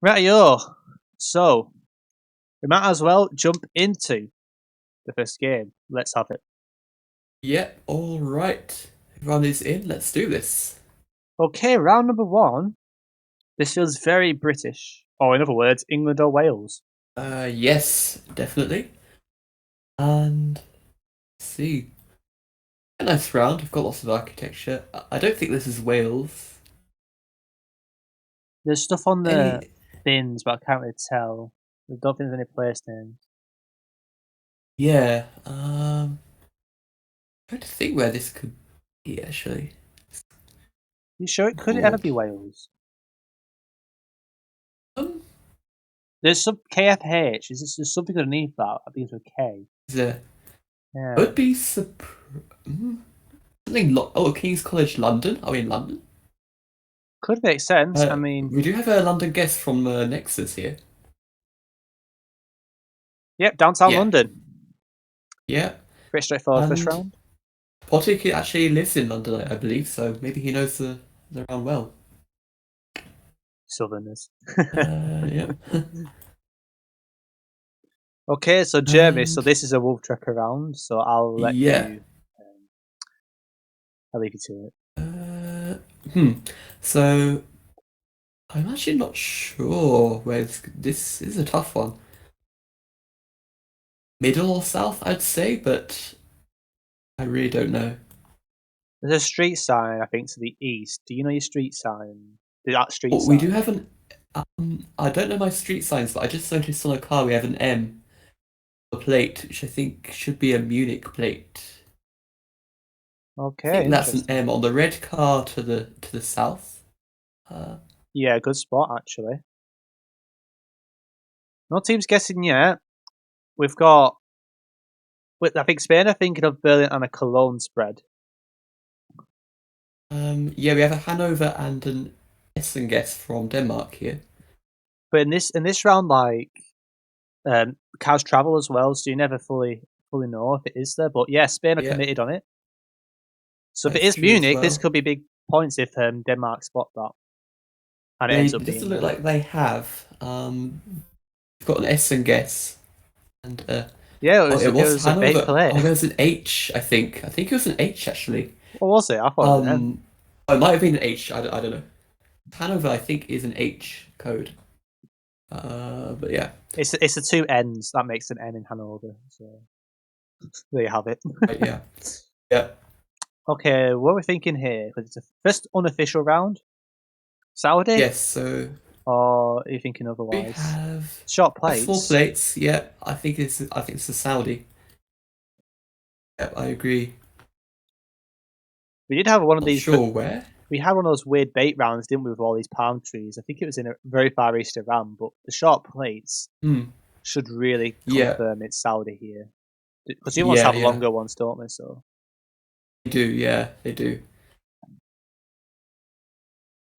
Rightio. So, we might as well jump into the first game. Let's have it. Yeah, all right. Everyone is in. Let's do this. Okay, round number one. This feels very British. Or, in other words, England or Wales. Yes, definitely. And let's see. A nice round. We've got lots of architecture. I don't think this is Wales. There's stuff on the Any? bins, but I can't really tell. I don't think there's any place names. Yeah. Trying to think where this could be actually. You sure it could it ever Board. be Wales? Um, There's some KFH. There's something underneath that? I think it's a K. there Yeah. would be something. King's College London. Are we in London? Could make sense. I mean, We do have a London guest from Nexus here. yep, downtown Yeah. London. Yeah. Pretty straightforward first And round. Potik actually lives in London, I believe, so maybe he knows the round well. Southerners. Yeah. Okay, so Jeremy, so And this is a Wolftrekker round, so I'll let yeah. you. I'll leave you to it. So I'm actually not sure where this is a tough one. Middle or south, I'd say, but I really don't know. There's a street sign, I think, to the east. Do you know your street sign? That street Oh, we do sign. have an. I don't know my street signs, but I just noticed on a car we have an M, a plate, which I think should be a Munich plate. I Okay, think that's an interesting. M on the red car to the south. Uh, Yeah, good spot actually. No team's guessing yet. We've got. I think Spain are thinking of Berlin and a Cologne spread. yeah, we have a Hanover and an Essen guess from Denmark here. But in this round, like cars travel as well, so you never fully know if it is there. But yeah, Spain are Yeah, committed on it. So if it that's is true as Munich, this well. could be big points if Denmark spot that, and it They ends up it doesn't being look there. like they have. We've got an Essen guess, and Yeah, oh, it it was was a big Hanover. play. Oh, there was an H, I think. I think it was an H actually. What was it? I thought it was an M. Oh, it might have been an H. I don't know. Hanover, I think, is an H code. But yeah. It's the two N's that makes an N in Hanover. So there you have it. Right, yeah. Yeah. Okay, what are we thinking here? Because it's a first unofficial round. Saudi, Yes. So or are you thinking we otherwise? have Short four plates. plates. Yeah, I think it's the Saudi. Yep, I agree. We did have one of Not these. sure where. We had one of those weird bait rounds, didn't we, with all these palm trees? I think it was in a very far east Iran, but the short plates Hmm. should really Yeah. confirm it's Saudi here. Because you ones Yeah. have Yeah. longer ones, don't they? So They do. Yeah, they do.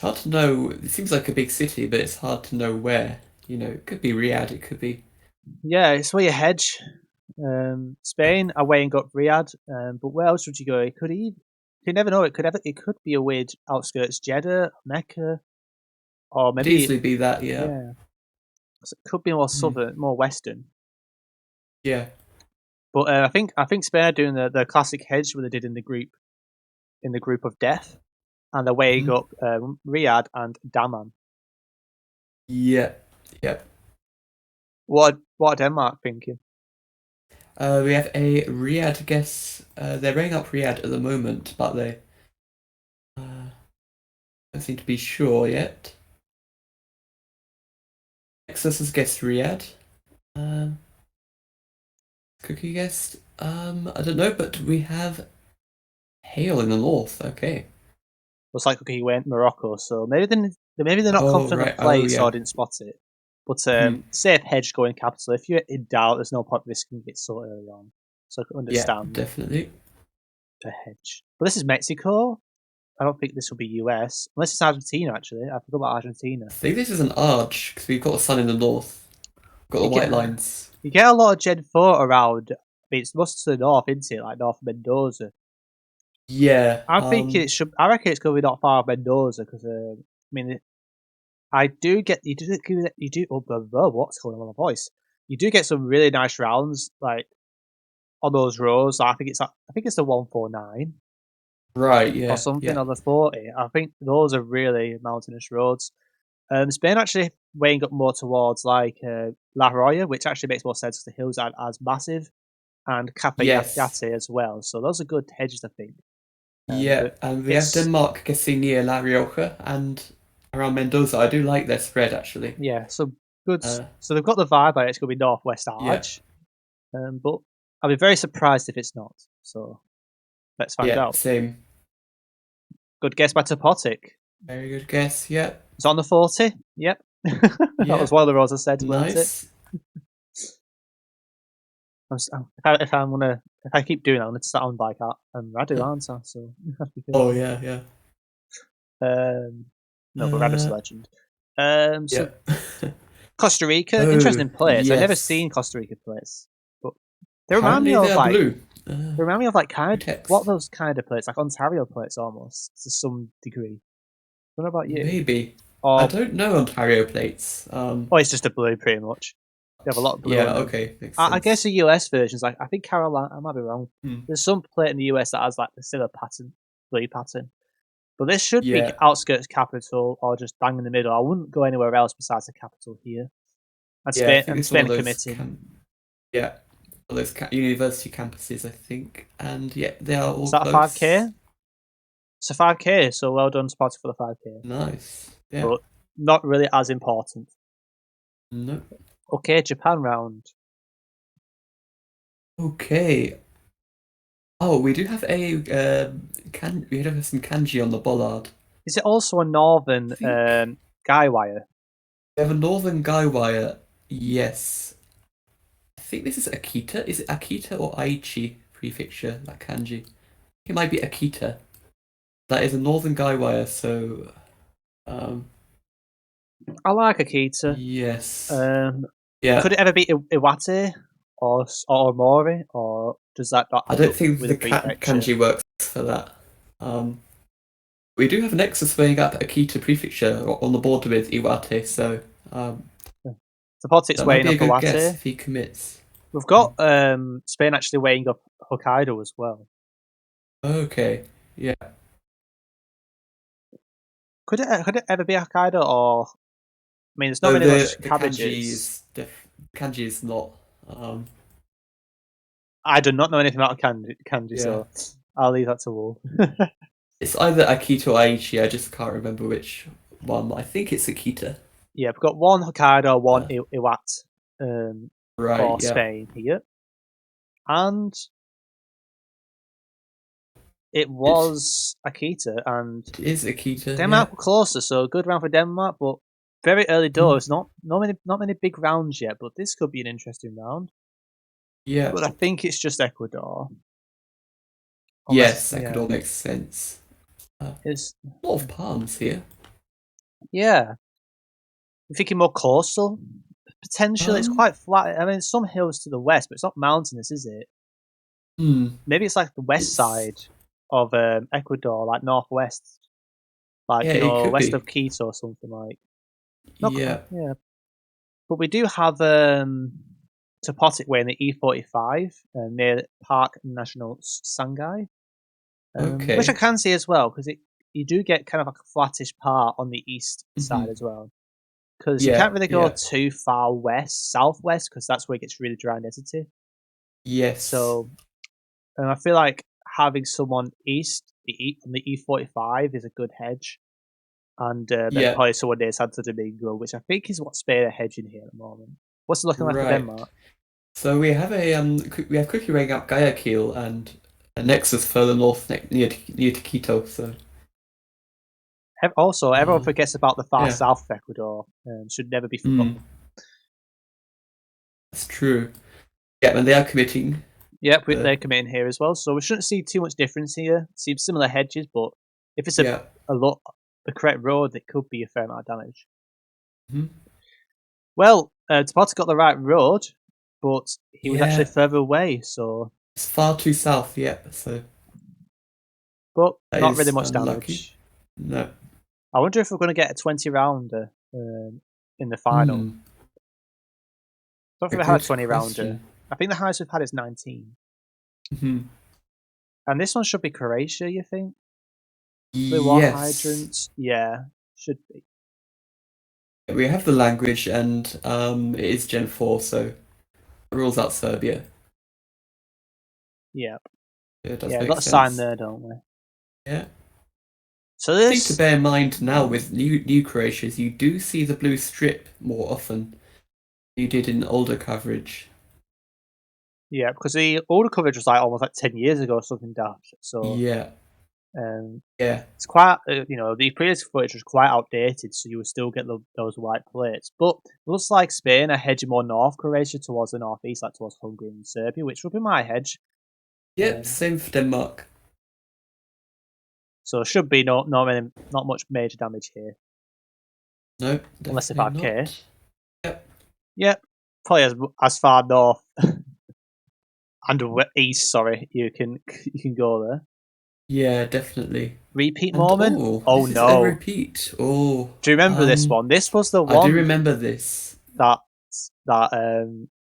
Hard to know. It seems like a big city, but it's hard to know where. It could be Riyadh. It could be. yeah, it's where you hedge. Spain away and got Riyadh, but where else would you go? It could even. You never know. It could be a weird outskirts Jeddah, Mecca, or Could maybe easily be that. Yeah. yeah. So it could be more Hmm. southern, more western. Yeah. But I think Spain are doing the classic hedge where they did in the group of death, and they're weighing Hmm. up Riyadh and Daman. Yeah. Yeah. What are Denmark thinking? We have a Riyadh guess. They're ringing up Riyadh at the moment, but they don't seem to be sure yet. Nexus has guessed Riyadh. Um, Cookie guessed. I don't know, but we have hail in the north. Okay. Looks like he went Morocco, so maybe they're not Oh confident right. of Oh place yeah. or didn't spot it. But Hmm. safe hedge going capital. If you're in doubt, there's no point risking it so early on. So I can Yeah, understand definitely. the hedge. But this is Mexico. I don't think this will be US unless it's Argentina. Actually, I forgot about Argentina. I think this is an arch because we've got the sun in the north. We've got You the get white lines. you get a lot of Gen 4 around. I mean, it's most to the north, isn't it? Like North Mendoza. Yeah. I'm thinking it should. I reckon it's going to be not far of Mendoza because I mean I do get you do. Oh, blah, blah, what's going on with my voice? You do get some really nice rounds like on those rows. I think it's the 149 Right, or yeah, something yeah. on the 40. I think those are really mountainous roads. Spain actually weighing up more towards like La Roya, which actually makes more sense because the hills aren't as massive, and Yes. Capayate as well. So those are good hedges, I think. Yeah, But and we have it's Denmark guessing near La Rioja and around Mendoza. I do like their spread actually. yeah, so good. Uh, So they've got the vibe that it's going to be Northwest yeah, Arch, but I'll be very surprised if it's not. So let's find yeah, out. same. Good guess by Topotic. Very good guess. Yeah, It's on the 40. Yep. That was yeah, one of the roles I said, weren't it? nice. If I keep doing that, I'm gonna start on bike art and Radu, aren't I? So that'd be good. Oh yeah, yeah, Um, no, but Radu's a uh, legend. yeah. So Costa Rica, Oh interesting plates. I've never yes. seen Costa Rica plates, but they remind me Apparently they of are like blue. Blue What text. are those kind of plates, like Ontario plates almost to some degree. I don't know about you, Maybe. I or don't know Ontario plates. it's just a blue pretty much. They have a lot of blue Yeah. on them. Okay, makes I guess sense. the US versions, like I think Carolina, I might be wrong. Hmm. There's some plate in the US that has like the similar pattern, blue pattern. But this should be Yeah, outskirts capital or just bang in the middle. I wouldn't go anywhere else besides the capital here. And yeah. I think it's one Spain of are those committing. yeah, all those university campuses, I think. And yeah, they are Is all that a 5K? close. It's a 5K, so well done, Spotty, for the 5K. Nice. Yeah. But not really as important. No. Okay, Japan round. Okay. Oh, we do have a we have some kanji on the bollard. Is it also a northern I think guy wire? we have a northern guy wire. Yes. I think this is Akita. Is it Akita or Aichi prefixure, that kanji? It might be Akita. That is a northern guy wire, so um I like Akita. yes. Um, Yeah. could it ever be Iwate or Mori, or does that not I end don't up think with a the prefecture? kanji works for that. Um we do have a nexus weighing up Akita prefecture on the border with Iwate, so The politics that might weighing be a up good guess Iwate. if he commits. We've got Spain actually weighing up Hokkaido as well. Okay. Yeah. Could it ever be Hokkaido, or I mean, there's not So really much the cabbages. kanji is not I do not know anything about kanji, yeah. so I'll leave that to Wolf. It's either Akita or Aichi, I just can't remember which one. I think it's Akita. Yeah, we've got one Hokkaido, one Uh, Iwate right, for yeah. Spain here, and it It was Akita, and it is Akita, yeah. Denmark were closer, so good round for Denmark, but very early Mhm. doors. Not many big rounds yet, but this could be an interesting round. Yeah. But I think it's just Ecuador, unless Yes, that could yeah, all make sense. it's A lot of palms here. yeah. I'm thinking more coastal. Potentially, it's Um, quite flat. I mean, some hills to the west, but it's not mountainous, is it? hmm. Maybe it's like the west It's side of Ecuador, like northwest, like yeah, it could west of be. Quito or something like. Not Yeah. yeah, but we do have Topotic Way in the E45 near Park National Sangay, which I Okay. can see as well because it you do get kind of like a flattish part on the east side Hmm. as well. Because you Yeah, can't really go yeah. too far southwest, because that's where it gets really dry and desert. Yes. So I feel like having someone east on the E45 is a good hedge, and then Yeah. probably someone near Santo Domingo, which I think is what Spain are hedging here at the moment. What's it looking like for Right. Denmark? So we have quickly weighing up Guayaquil and a nexus further north near to Quito. So Also, everyone uh, forgets about the far yeah. south of Ecuador. Should never be Mm, forgotten. that's true. Yeah, and they are committing. Yep, Uh, they're committing here as well, so we shouldn't see too much difference here. See similar hedges, but if it's yeah. a lot the correct road, it could be a fair amount of damage. Mhm. Well, Tapata got the right road, but he was actually Yeah. further away, so It's far too south. Yeah. So but that not really is much unlucky. damage. No. I wonder if we're going to get a 20 rounder in the final. Hmm. I don't think A we had a good 20 rounder. question. I think the highest we've had is 19. Hmm. And this one should be Croatia, you think? The war Yes. hydrants? Yeah, should be. We have the language, and it is Gen 4, so it rules out Serbia. Yeah. It does Yeah, we've make got a sign sense. there, don't we? Yeah. So Thing to this, bear in mind now with new Croatia is you do see the blue strip more often than you did in older coverage. yeah, because the older coverage was like almost like 10 years ago or something daft. So Yeah. um, Yeah. it's quite, the previous footage was quite outdated, so you would still get those white plates. But it looks like Spain are hedging more north Croatia towards the northeast, like towards Hungary and Serbia, which would be my hedge. Yep, Um, same for Denmark. so it should be not much major damage here, No, unless they definitely 5k. not. Yep. Yep, probably as far north and east. Sorry, you can go there. Yeah, definitely. Repeat And moment? oh, Oh this is a no! repeat. Oh, Do you remember this one? This was the I do one remember this. that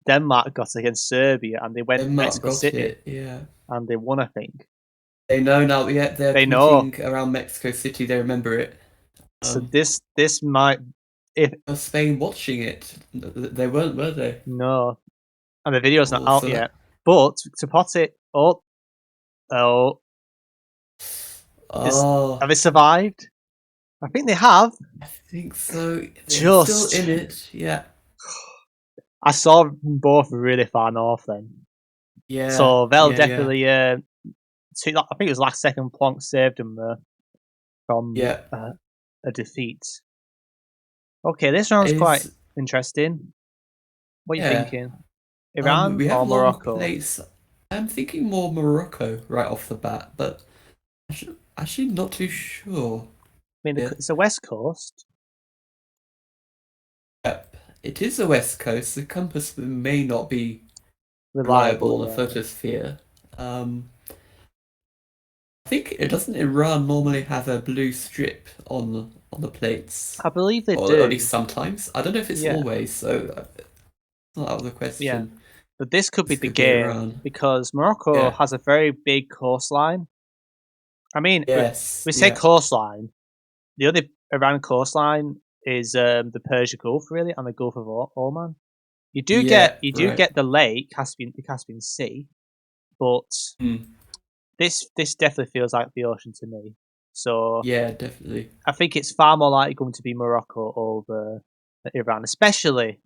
Denmark got against Serbia, and they went to Denmark Mexico got City it. Yeah. and they won. I think They know now, yeah, they're they know. competing around Mexico City. They remember it. So Um, this might if was Spain watching it? They weren't, were they? no, and the video's not Oh, out so yet. that. But to pot it up, oh, is Oh, have they survived? I think they have. I think so. They're still Just in it. Yeah, I saw them both really far north then, yeah, so they'll yeah, yeah, definitely. I think it was last second Plonk saved them from yeah. a defeat. Okay, this round's quite Is interesting. What are you yeah. thinking? Iran We have or long Morocco? plates. I'm thinking more Morocco right off the bat, but actually not too sure. I mean, Yeah. it's the West Coast. Yep. It is the West Coast. The compass may not be Reliable, reliable on a yeah. photosphere. I think it doesn't Iran normally have a blue strip on the plates, I believe they or at do. least sometimes. I don't know if it's Yeah, always, so it's not out of the yeah. question. But this could be This the could be game Iran. because Morocco Yeah. has a very big coastline. I mean, Yes. we say Yeah. coastline. The other Iran coastline is the Persian Gulf, really, and the Gulf of Oman. Yeah. You do Right. get the lake, the Caspian Sea, but Hmm. this definitely feels like the ocean to me. So Yeah. Definitely. I think it's far more likely going to be Morocco over Iran, especially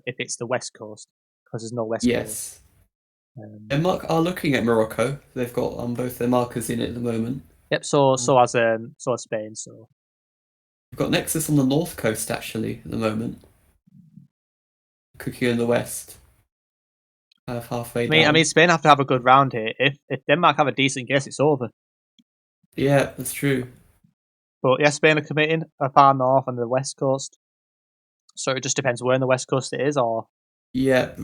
if it's the West Coast, because there's no West Coast. Yes. Um, Denmark are looking at Morocco. They've got both their markers in it at the moment. yep. So Um, so as Spain. So we've got Nexus on the north coast actually at the moment. Cookie in the west, kind of halfway I mean, down. Spain have to have a good round here. If Denmark have a decent guess, it's over. Yeah, that's true. But yeah, Spain are committing far north on the West Coast. So it just depends where in the West Coast it is, or Yeah,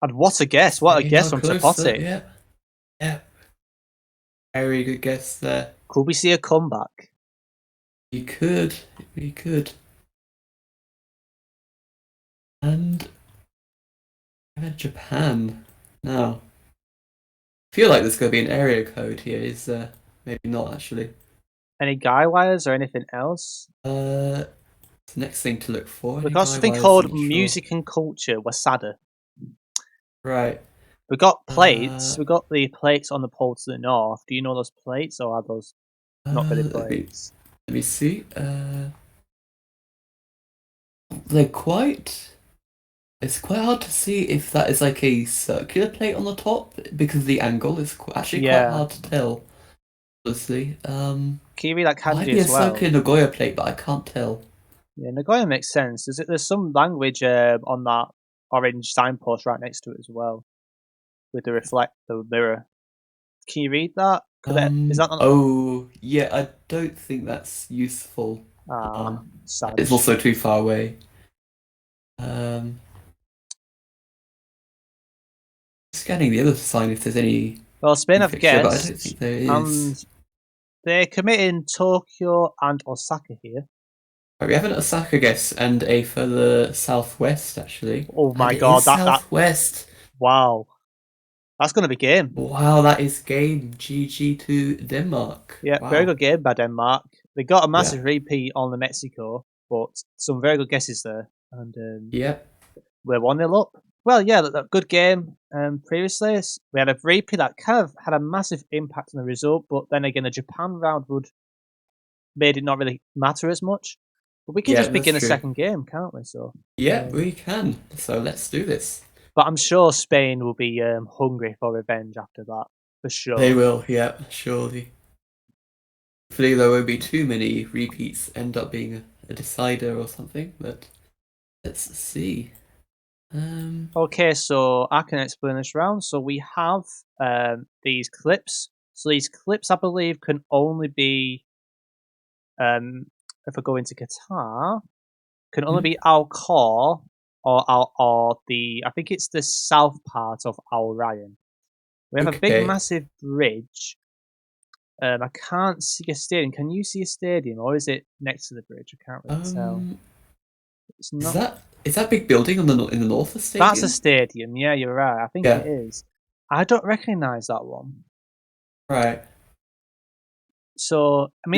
and what a guess! What a Spain guess are from closer. Topotic. Yeah, yeah. Very good guess there. Could we see a comeback? You could, you could. And Japan. Now, I feel like there's going to be an area code here. Is there? Maybe not actually. Any guy wires or anything else? It's the next thing to look for. We've Any got guy something wires? called Not sure. music and culture, Wasada. Right. We've got plates. Uh, We've got the plates on the pole to the north. Do you know those plates, or are those not really let me plates? let me see. They're quite. It's quite hard to see if that is like a circular plate on the top because the angle is actually quite Yeah. hard to tell. Honestly, Can you read that might kanji be a as well? circular Nagoya plate, but I can't tell. Yeah, Nagoya makes sense. There's some language on that orange signpost right next to it as well, with the mirror. Can you read that? Is that not? Oh yeah, I don't think that's useful. Ah, sad. It's also too far away. Um, scanning the other sign if there's any Well, Spain have prefixture, but I don't guessed, think there and is. they're committing Tokyo and Osaka here. Right, we have an Osaka guess and a further southwest, actually. Oh And my it god, is that southwest. wow, that's gonna be game. Wow, that is game. GG to Denmark. Yeah, very Wow. good game by Denmark. They got a Yeah. massive repeat on the Mexico, but some very good guesses there, and Yeah. we're 1-0 up. Well, yeah, that good game. Previously, we had a repeat that kind of had a massive impact on the result, but then again, the Japan round would made it not really matter as much. But we can Yeah, just that's begin a true. second game, can't we? So, Yeah, um, we can. So let's do this. but I'm sure Spain will be hungry for revenge after that, for They sure. will, yeah, surely. Hopefully there won't be too many repeats end up being a decider or something, but let's see. Okay, so I can explain this round. So we have these clips. So these clips, I believe, can only be if I go into Qatar, can only hmm, be Al Khor or the I think it's the south part of Al Ryan. We have a big, okay. massive bridge. I can't see a stadium. Can you see a stadium, or is it next to the bridge? I can't really tell. Um, It's is not. that big building on the in the north of That's a stadium? stadium. Yeah, you're right. I think it Yeah, is. I don't recognise that one. right. So Ooh,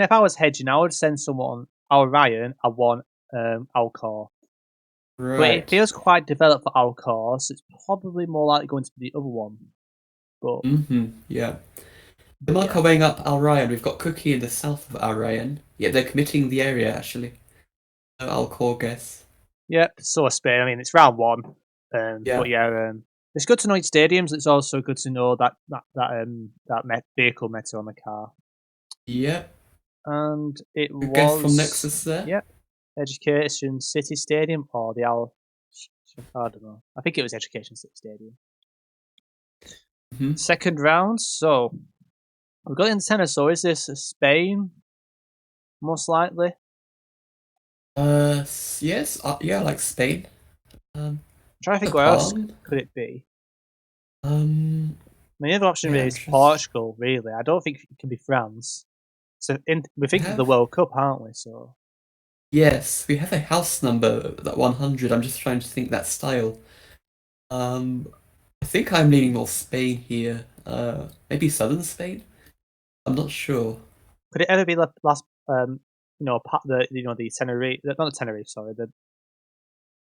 if I was hedging, I would send someone Al Ryan. I want Alcor, but it right. feels quite developed for Alcor, so it's probably more likely going to be the other one. But Yeah. but Denmark yeah, are weighing up Al Ryan. We've got Cookie in the south of Al Ryan. Yeah, they're committing the area actually. So I'll call guess. yeah. So Spain. I mean, it's round one. But Yeah. yeah, it's good to know its stadiums. It's also good to know vehicle meta on the car. Yeah. And it Good guess from was Nexus there. yeah, Education City Stadium or the Al. I don't know. I think it was Education City Stadium. Hmm. Second round. So we've got in tennis. So is this Spain? Most likely. Yes. Yeah, like Spain. Um, I'm trying to the think where else palm. could it be. Um, The other option yeah, really I'm is just. Portugal. Really, I don't think it can be France. So we're We thinking of the have. World Cup, aren't we? So Yes, we have a house number that 100. I'm just trying to think that style. Um, I think I'm leaning more Spain here. Maybe southern Spain. I'm not sure. could it ever be the last? The Tenerife, not the Tenerife, sorry, the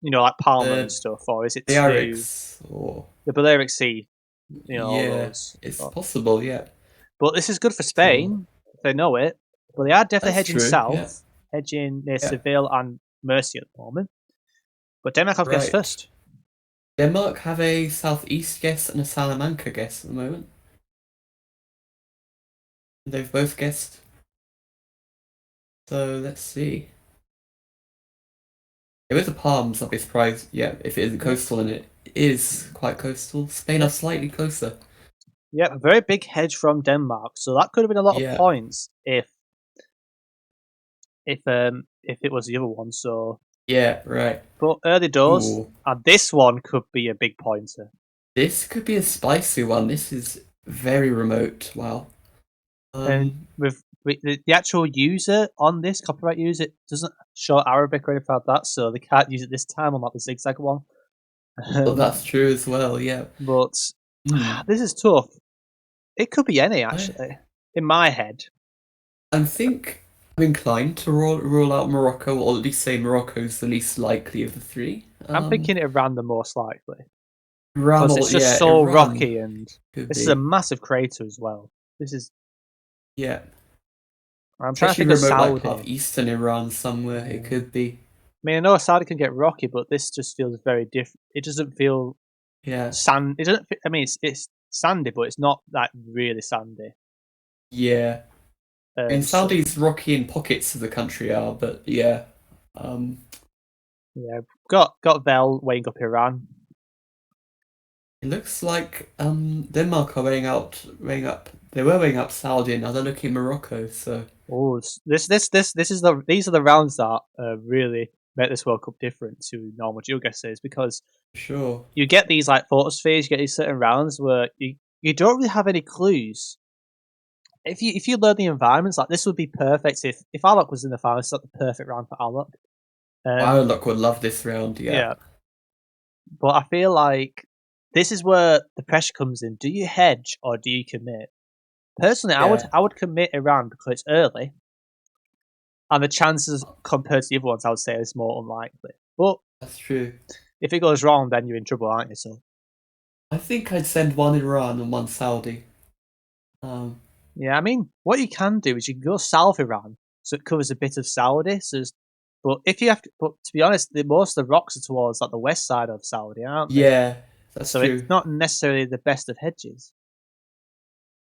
like Palma and The stuff, or is it to Balearics or the Balearic Sea? All yeah, those. it's possible. Yeah, But this is good for so Spain if they know it. But they are definitely that's hedging true. Yeah, south, hedging near yeah, Seville and Murcia at the moment. But Denmark have guessed right. first. Denmark have a southeast guess and a Salamanca guess at the moment. They've both guessed. So let's see. Yeah, with the Palms, I'll be surprised. Yeah, if it isn't Yep. coastal, and it is quite coastal. Spain are Yep. slightly closer. Yep. A very big hedge from Denmark. So that could have been a lot of Yeah, points if it was the other one. So yeah, right. but early doors, Ooh, and this one could be a big pointer. this could be a spicy one. This is very remote. Wow. And Um, with the actual user on this copyright user doesn't show Arabic or anything like that, so they can't use it this time, unlike the zigzag one. but that's true as well. Yeah. But Hmm. this is tough. It could be any I, actually. In my head, I think I'm inclined to rule out Morocco, or at least say Morocco's the least likely of the three. I'm thinking Iran the most likely because it's Ramal, just yeah, so Iran rocky, and could this is a be. massive crater as well. This is. Yeah. I'm trying to Especially think of remote, like part Saudi. of eastern Iran somewhere, it I could be. mean, I know Saudi can get rocky, but this just feels very different. It doesn't feel Yeah. sand. It doesn't. I mean, it's sandy, but it's not like really sandy. Yeah. I mean, So Saudi's rocky in pockets of the country are, but yeah. Um, yeah, got Vel weighing up Iran. it looks like Denmark are weighing up. They were weighing up Saudi, and now they're looking at Morocco. So Oh, these are the rounds that really make this World Cup different to normal geoguessers because sure. you get these like photospheres, you get these certain rounds where you don't really have any clues if you learn the environments, like this would be perfect if Alok was in the final. It's like the perfect round for Alok. Look would love this round. Yeah. Yeah, but I feel like this is where the pressure comes in. Do you hedge or do you commit? Personally, Yeah. I would commit Iran because it's early, and the chances compared to the other ones, I would say, is more unlikely. But That's true. if it goes wrong, then you're in trouble, aren't you? So I think I'd send one Iran and one Saudi. yeah, I mean, what you can do is you can go south Iran, so it covers a bit of Saudi. But if you have to, but to be honest, most of the rocks are towards like the west side of Saudi, aren't they? Yeah, that's So it's true. not necessarily the best of hedges.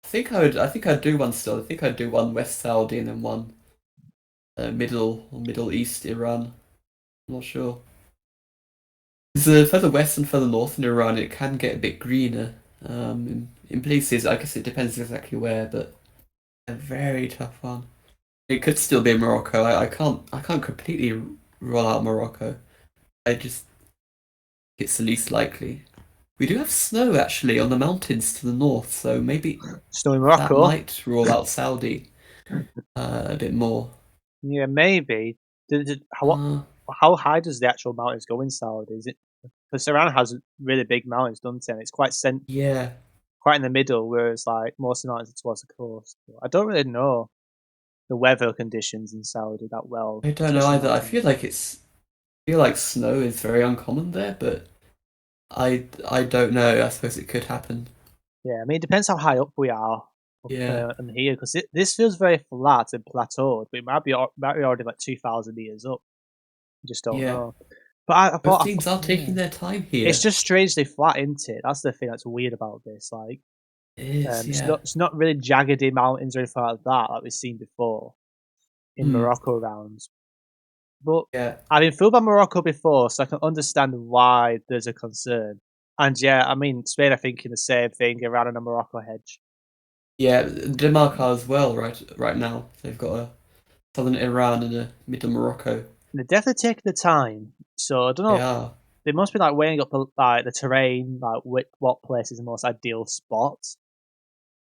I think I'd do one still. I think I'd do one West Saudi and then one Middle East Iran. I'm not sure. Because further west and further north in Iran, it can get a bit greener. In places, I guess it depends exactly where, but a very tough one. It could still be Morocco. I can't completely rule out Morocco. I just it's the least likely. We do have snow actually on the mountains to the north, so maybe Snow in that Morocco, might rule out Saudi a bit more. yeah, maybe. Uh, How high does the actual mountains go in Saudi? Is it because Iran has really big mountains, doesn't it? And it's yeah, quite in the middle, whereas like most of the mountains are towards the coast. I don't really know the weather conditions in Saudi that well, I don't know especially either. mountains. I feel like snow is very uncommon there, but I don't know. I suppose it could happen. Yeah, I mean, it depends how high up we are Yeah, in here, because this feels very flat and plateaued, but it might be already like 2,000 meters up. I just don't yeah. know. But Both teams are yeah, taking their time it's here. just strangely flat, isn't it? That's the thing that's weird about this. Like, It is, yeah. it's not really jaggedy mountains or anything like that we've seen before in Hmm. Morocco rounds. But Yeah. I've been fooled by Morocco before, so I can understand why there's a concern. And yeah, I mean, Spain are thinking the same thing around in a Morocco hedge. Yeah, Denmark are as well, right now. They've got a southern Iran and a middle Morocco. They're definitely taking the time. So I don't They know. are. They must be like weighing up like the terrain, like what place is the most ideal spot.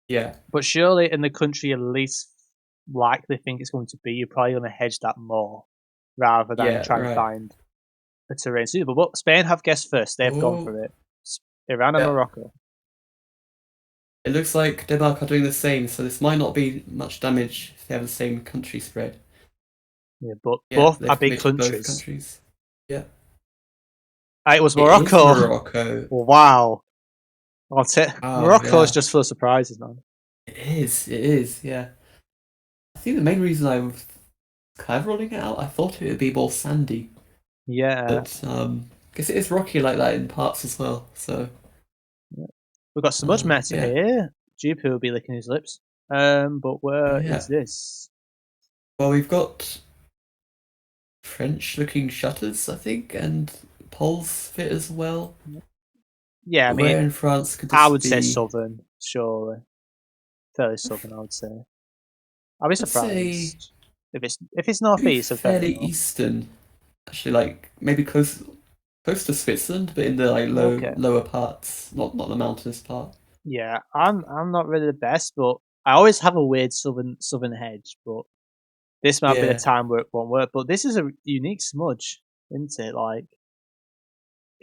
Yeah. But surely in the country you least likely think it's going to be, you're probably going to hedge that more rather than Yeah, try and right. find a terrain suitable. But Spain have guessed first. They've gone Oh, for it. Iran and yeah. Morocco. It looks like Denmark are doing the same, so this might not be much damage if they have the same country spread. Yeah, but Yeah, both are they've big committed both countries. countries. Yeah. It was It is Morocco. Morocco. Wow. Oh, Morocco is yeah. just full of surprises, man. It is, yeah. I think the main reason I was kind of rolling it out, I thought it would be more sandy, Yeah. but I guess it is rocky like that in parts as well, so We've got Smudge Meta yeah. here. Jupu will be licking his lips. But Oh, where is yeah. this? Well, we've got French-looking shutters, I think, and poles fit as well. Yeah, I But mean, where in France could I this would say be? southern, surely. Fairly southern, I would say. I'll be I'd say surprised if it's maybe northeast, so fair fairly enough. eastern. Actually, like maybe close to Switzerland, but in the like Okay. lower parts, not the mountainous part. Yeah, I'm not really the best, but I always have a weird southern hedge. But this might be the Yeah. time where it won't work. But this is a unique smudge, isn't it? Like,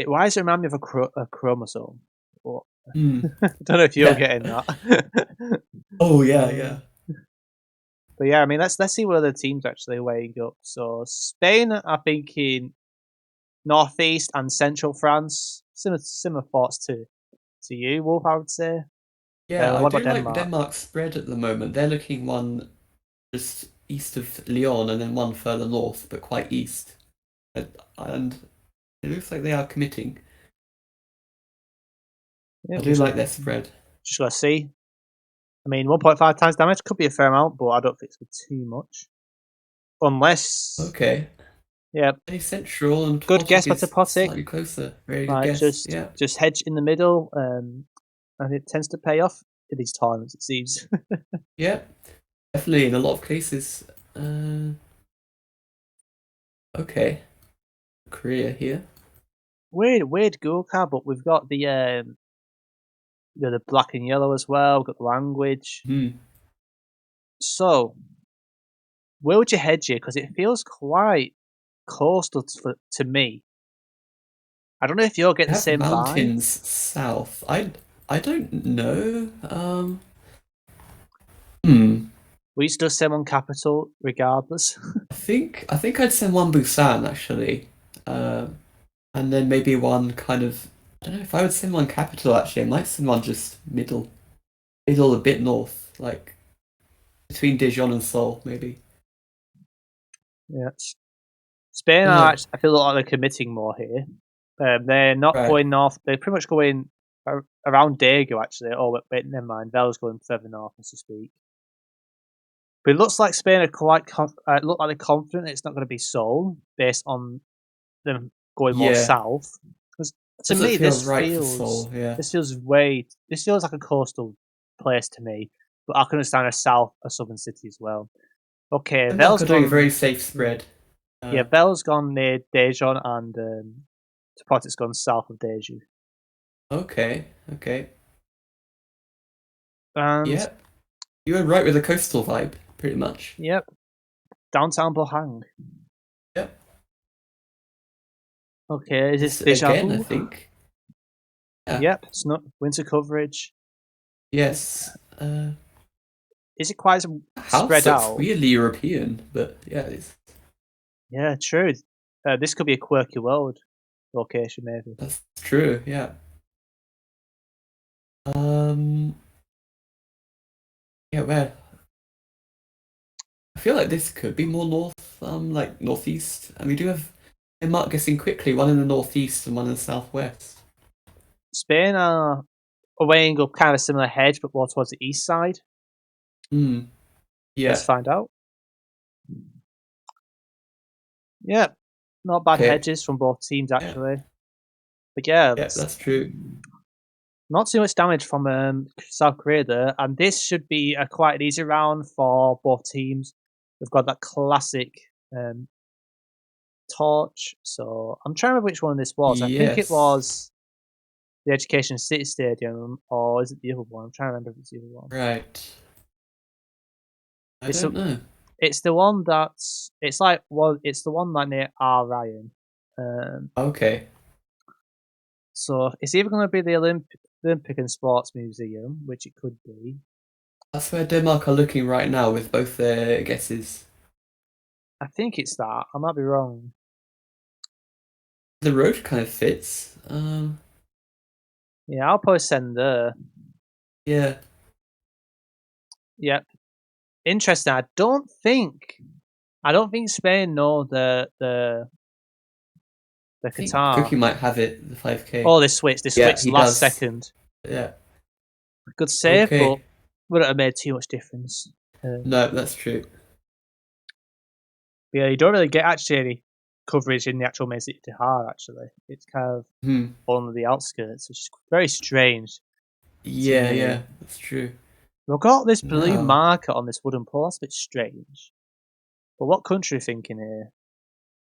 why does it remind me of a chromosome? But Hmm. I don't know if you're Yeah. getting that. Oh yeah, Uh, yeah. but yeah, I mean, let's see where the teams actually weighing up. So Spain are thinking northeast and central France, similar thoughts to you, Wolf. I would say. Yeah, I What do about like Denmark? Denmark's spread at the moment. They're looking one just east of Lyon and then one further north, but quite east. And it looks like they are committing. Yeah, I do like their spread. just gotta see. I mean, 1.5 times damage could be a fair amount, but I don't think it's too much. Unless, Okay. yeah, Very central and good guess Potic by is Topotic. slightly closer. Very good Like guess. Yeah. just hedge in the middle, and it tends to pay off in these tournaments. It seems. Yeah. Definitely in a lot of cases. Okay. Korea here. Weird Google card, but we've got the black and yellow as well. We've got the language. Hmm. So, where would you hedge here? Because it feels quite coastal to me. I don't know if you're getting I the have same vibe. mountains south. I don't know. Hmm. We still send one capital regardless. I think I'd send one Busan actually, and then maybe one kind of. I don't know if I would send one capital actually. I might send one just middle a bit north, like between Dijon and Seoul maybe. Yeah. Spain are Yeah. actually, I feel like they're committing more here. They're not Right. going north. They're pretty much going around Daegu actually. Oh, wait, never mind. Vel's going further north, as to speak. But it looks like Spain are look like they're confident it's not going to be Seoul based on them going more Yeah. south. Because to Doesn't me, feel right for Seoul. Yeah. this feels like a coastal place to me. But I can understand a south, a southern city as well. Okay, Denmark Vel's are doing a very gone. safe Yeah, spread. yeah, Uh, Vel's gone near Daejeon and Support's gone south of Daeju. okay. Okay. And Yeah. You were right with the coastal vibe, pretty much. yep, downtown Bohang. Yep. Okay, is this This deja again, I vu? think. Yeah. Yep, it's not winter coverage. Yes. Is it quite House spread looks out? weirdly European, but yeah, Yeah, true. This could be a quirky world location, maybe. that's true. Yeah. Um. Yeah. Where I feel like this could be more north, like northeast, and we do have Denmark guessing quickly. One in the northeast and one in the southwest. Spain are weighing up kind of a similar hedge, but more towards the east side. Hmm. Let's Yeah. find out. Yeah, not bad Okay. hedges from both teams Yeah. actually. But yeah, Yeah. That's true. not too much damage from South Korea there, and this should be a quite an easy round for both teams. We've got that classic um, torch. So I'm trying to remember which one this was. I think it Yes. was the Education City Stadium, or is it the other one? I'm trying to remember if it's the other one. Right. I It's don't know. it's the one that's it's the one that near R Ryan. Um, Okay. so it's either going to be the Olympic and Sports Museum, which it could be. That's where Denmark are looking right now with both their guesses. I think it's that. I might be wrong. The road kind of fits. Yeah, I'll probably send there. Yeah. Yep. Interesting. I don't think Spain know the I think Qatar. Cookie might have it, the 5K. Oh, they switched. They Yeah, switched he last does. second. Yeah. Good save, but Okay. wouldn't have made too much difference. No, that's true. But yeah, you don't really get actually any coverage in the actual main city Tahar. Actually, it's kind of Hmm. on the outskirts, which is very strange to Yeah, me. yeah, that's true. We've got this blue No. marker on this wooden pole. That's a bit strange. But what country are you thinking here?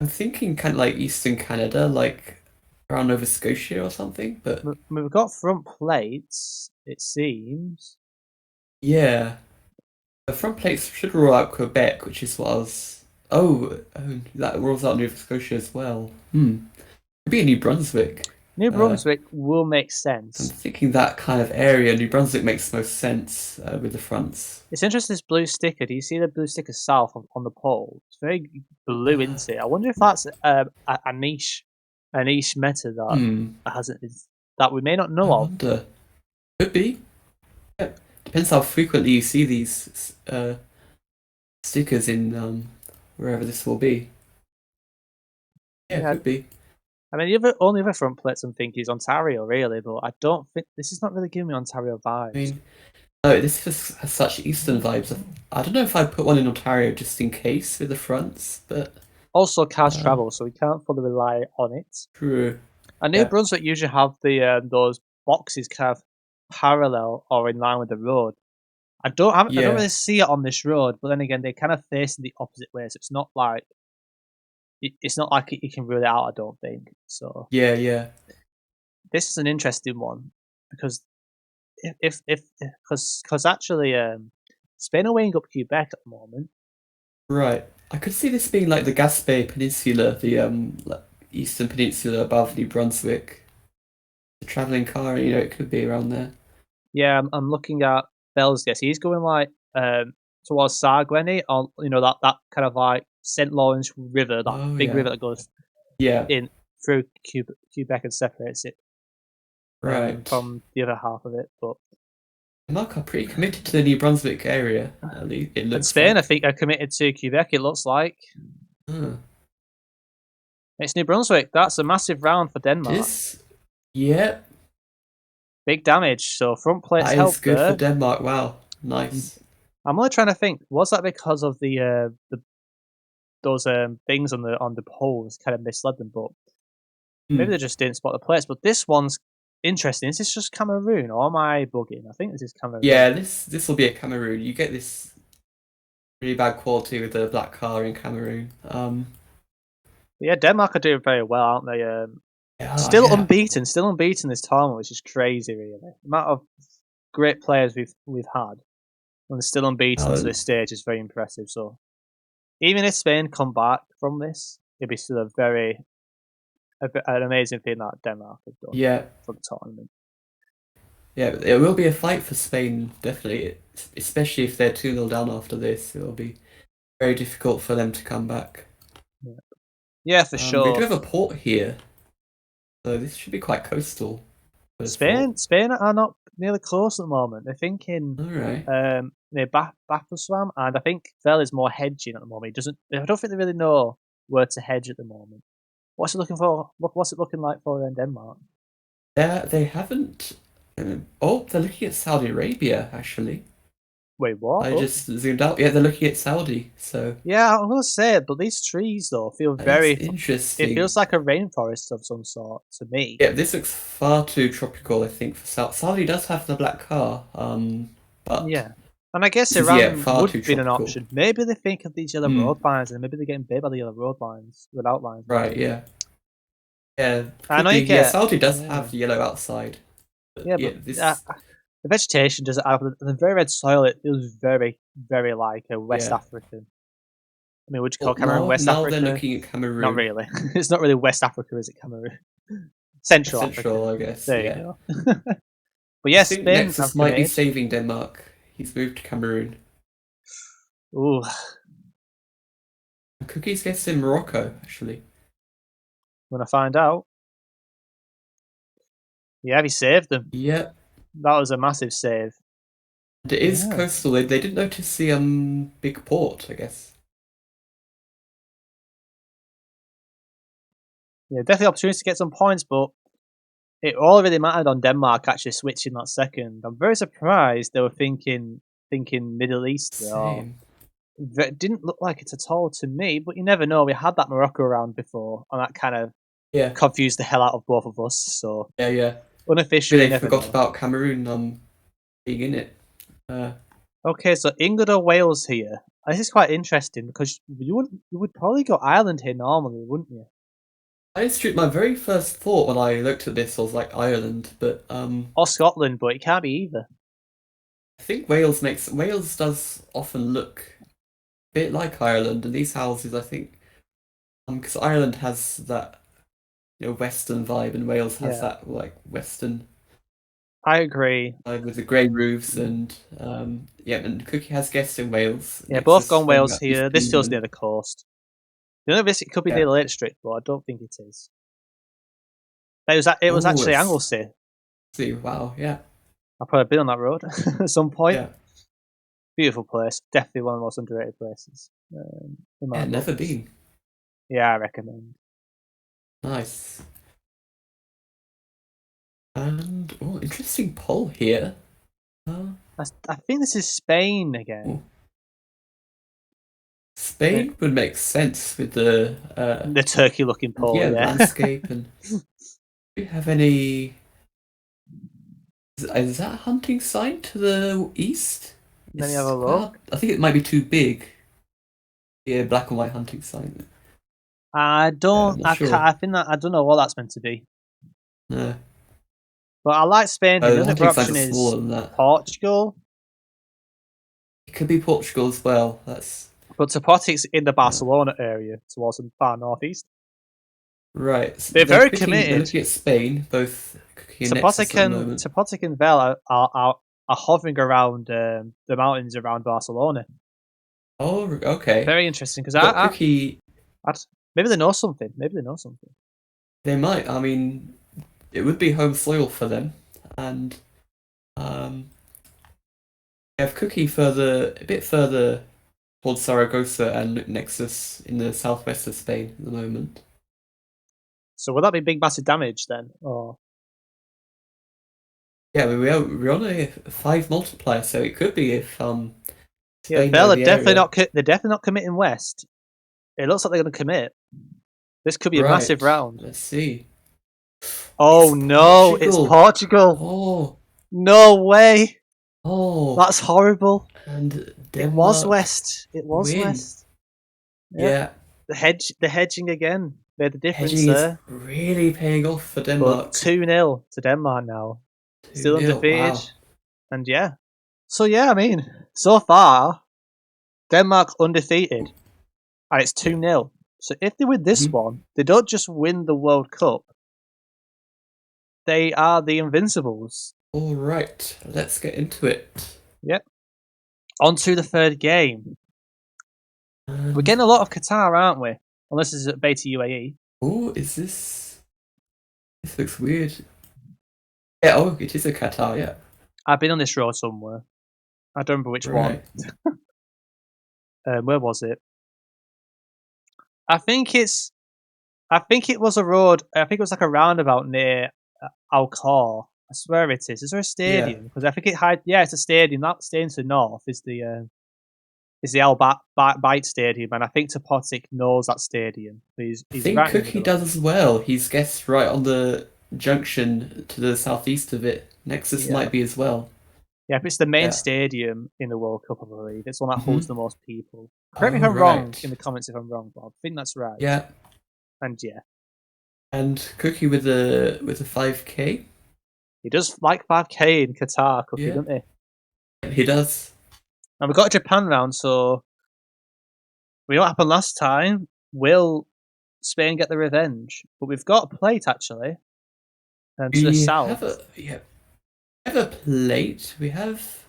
I'm thinking kind of like Eastern Canada, like around Nova Scotia or something, but We've got front plates. It seems. yeah. The front plates should rule out Quebec, which is what I was. Oh, that rules out Nova Scotia as well. Could be New Brunswick. New Uh, Brunswick will make so I'm sense. thinking that kind of area. New Brunswick makes the most sense with the fronts. It's interesting. This blue sticker. Do you see the blue sticker south on the pole? It's very blue, Uh, isn't it? I wonder if that's a niche meta that hmm. hasn't that we may not I know of. wonder. Could be. Yeah. Depends how frequently you see these stickers in wherever this will be. Yeah, Yeah, could be. I mean the only other front plates I'm thinking is Ontario, really, but I don't think this is not really giving me Ontario I vibes. mean, no, this just has such Eastern vibes. I don't know if I'd put one in Ontario just in case with the fronts, but Also, cars uh, travel, so we can't fully rely on it. true. And New Yeah, Brunswick usually have those boxes kind of parallel or in line with the road. I don't yeah, really see it on this road, but then again, they kind of face in the opposite way, so it's not like you can rule it out. I don't think so. yeah, yeah. This is an interesting one because if because actually Spain are weighing up Quebec at the moment. Right. I could see this being like the Gaspé Peninsula, the like eastern peninsula above New Brunswick. The traveling car, it could be around there. Yeah, I'm looking at Bell's guess. He's going like towards Sarglenny, on that kind of like St. Lawrence River, that big river that goes in through Quebec and separates it from the other half of it. But Denmark are pretty committed to the New Brunswick area. At least it looks. And Spain, like. I think, are committed to Quebec. It looks like. It's New Brunswick. That's a massive round for Denmark. Yeah. Big damage. So front plates help. That is good for Denmark. Wow, nice. I'm only trying to think. Was that because of those things on the poles kind of misled them? But maybe they just didn't spot the plates. But this one's interesting. Is this just Cameroon, or am I bugging? I think this is Cameroon. Yeah, this will be a Cameroon. You get this really bad quality with the black car in Cameroon. Yeah, Denmark are doing very well, aren't they? Still unbeaten this tournament, which is crazy, really. The amount of great players we've had, and they're still unbeaten to this stage is very impressive. So, even if Spain come back from this, it'd be still an amazing thing that Denmark have done for the tournament. Yeah, it will be a fight for Spain, definitely, especially if they're 2-0 down after this. It will be very difficult for them to come back. Yeah, for sure. We do have a port here, so this should be quite coastal. Spain are not nearly close at the moment. They're thinking near Bafuswam, and I think Vel is more hedging at the moment. I don't think they really know where to hedge at the moment. What's it looking for? What's it looking like for in Denmark? They haven't. They're looking at Saudi Arabia actually. Wait, what? I just zoomed out. Yeah, they're looking at Saudi. So yeah, I'm gonna say it, but these trees though feel very interesting. It feels like a rainforest of some sort to me. Yeah, this looks far too tropical. I think for Saudi does have the black car. But yeah, and I guess Iran would have been an option. Maybe they think of these yellow road lines, and maybe they're getting bit by the yellow road lines without lines. Right. Yeah. Yeah. I know Saudi does have the yellow outside. But the vegetation doesn't have the very red soil. It feels very, very like a West African. I mean, would you call Cameroon West Africa? Now they're looking at Cameroon. Not really. It's not really West Africa, is it, Cameroon? Central Africa. I guess. There you go. But yes, Spain Nexus might be saving Denmark. He's moved to Cameroon. Ooh. Cookies gets in Morocco, actually. When I find out. Yeah, he saved them. Yep. That was a massive save. It is coastal. They didn't notice the big port, I guess. Yeah, definitely opportunity to get some points, but it all really mattered on Denmark actually switching that second. I'm very surprised they were thinking Middle East. It didn't look like it at all to me, but you never know. We had that Morocco round before, and that kind of confused the hell out of both of us. So unofficially, they forgot about Cameroon being in it. Okay, so England or Wales here. This is quite interesting because you would probably go Ireland here normally, wouldn't you? My very first thought when I looked at this was like Ireland, but or Scotland, but it can't be either. I think Wales does often look a bit like Ireland, and these houses, I think, because Ireland has that Western vibe, and Wales has that like Western. I agree. With the grey roofs and and Cookie has guests in Wales. Yeah, both gone Wales here. This feels near the coast. You know, this it could be near the Lake District, but I don't think it is. It was actually Anglesey. Wow, yeah. I've probably been on that road at some point. Yeah. Beautiful place. Definitely one of the most underrated places. Never been. Yeah, I recommend. Nice. And interesting poll here. I think this is Spain again. Spain would make sense with the turkey-looking poll. Landscape. And do you have any? Is that a hunting sign to the east? Let me have a look. I think it might be too big. Yeah, black and white hunting sign. I don't. I think that I don't know what that's meant to be. No. But I like Spain. The other option is Portugal. It could be Portugal as well. That's But Topotic's in the Barcelona area, towards the far northeast. right. So They're they're very picking. They're committed. looking at Spain, both Cookie and Nexus Topotic at the and moment. Topotic and Vel are hovering around the mountains around Barcelona. Oh, okay. Very interesting because Got Cookie. maybe they know something. Maybe they know something. They might. I mean, it would be home soil for them, and um, they have Cookie a bit further towards Zaragoza and Nexus in the southwest of Spain at the moment. So would that be big, massive damage then? Or Yeah, I mean, we're on a 5 multiplier, so it could be if yeah, Spain know Vel are the definitely area. not. They're definitely not committing west. It looks like they're going to commit. This could be a massive Right. round. Let's see. Oh It's no! It's Portugal. Portugal. Oh, No way. oh, That's horrible. and It was Denmark west. It was win. west. Yep. Yeah, The hedging again made the difference hedging is there. really paying off for But Denmark. 2-0 to Denmark now. Still 2-0. undefeated. Wow. And yeah. So yeah, I mean, so far, Denmark undefeated. And it's Yeah. 2-0. So if they win this Mhm. one, they don't just win the World Cup. They are the Invincibles. All right, let's get into it. Yep. On to the third game. We're getting a lot of Qatar, aren't we? Unless it's at Beta UAE. Oh, is this? This looks weird. Yeah. Oh, it is a Qatar. Yeah. I've been on this road somewhere. I don't remember which Right. one. Where was it? I think it's. I think it was a road. I think it was like a roundabout near Al Khor. I swear it is. Is there a Yeah. stadium? Because I think it had. Yeah, it's a stadium. That stadium to the north is the Al Bayt Stadium, and I think Topotic knows that stadium. I He's think right in the Cookie middle of does it. as well. He's guessed right on the junction to the southeast of it. Nexus Yeah. might be as well. Yeah, but it's the main Yeah. stadium in the World Cup, I believe. It's one that holds Hmm. the most people. Correct me if Oh, I'm wrong in right. the comments if I'm wrong, but I think that's right. Yeah. And yeah, And Cookie with the 5K. he does like 5k in Qatar, Cookie, Yeah. doesn't he? He does. And we got a Japan round, so we know what happened last time. Will Spain get the revenge? But we've got a plate actually, to the We south. have a yeah. We have a plate. We have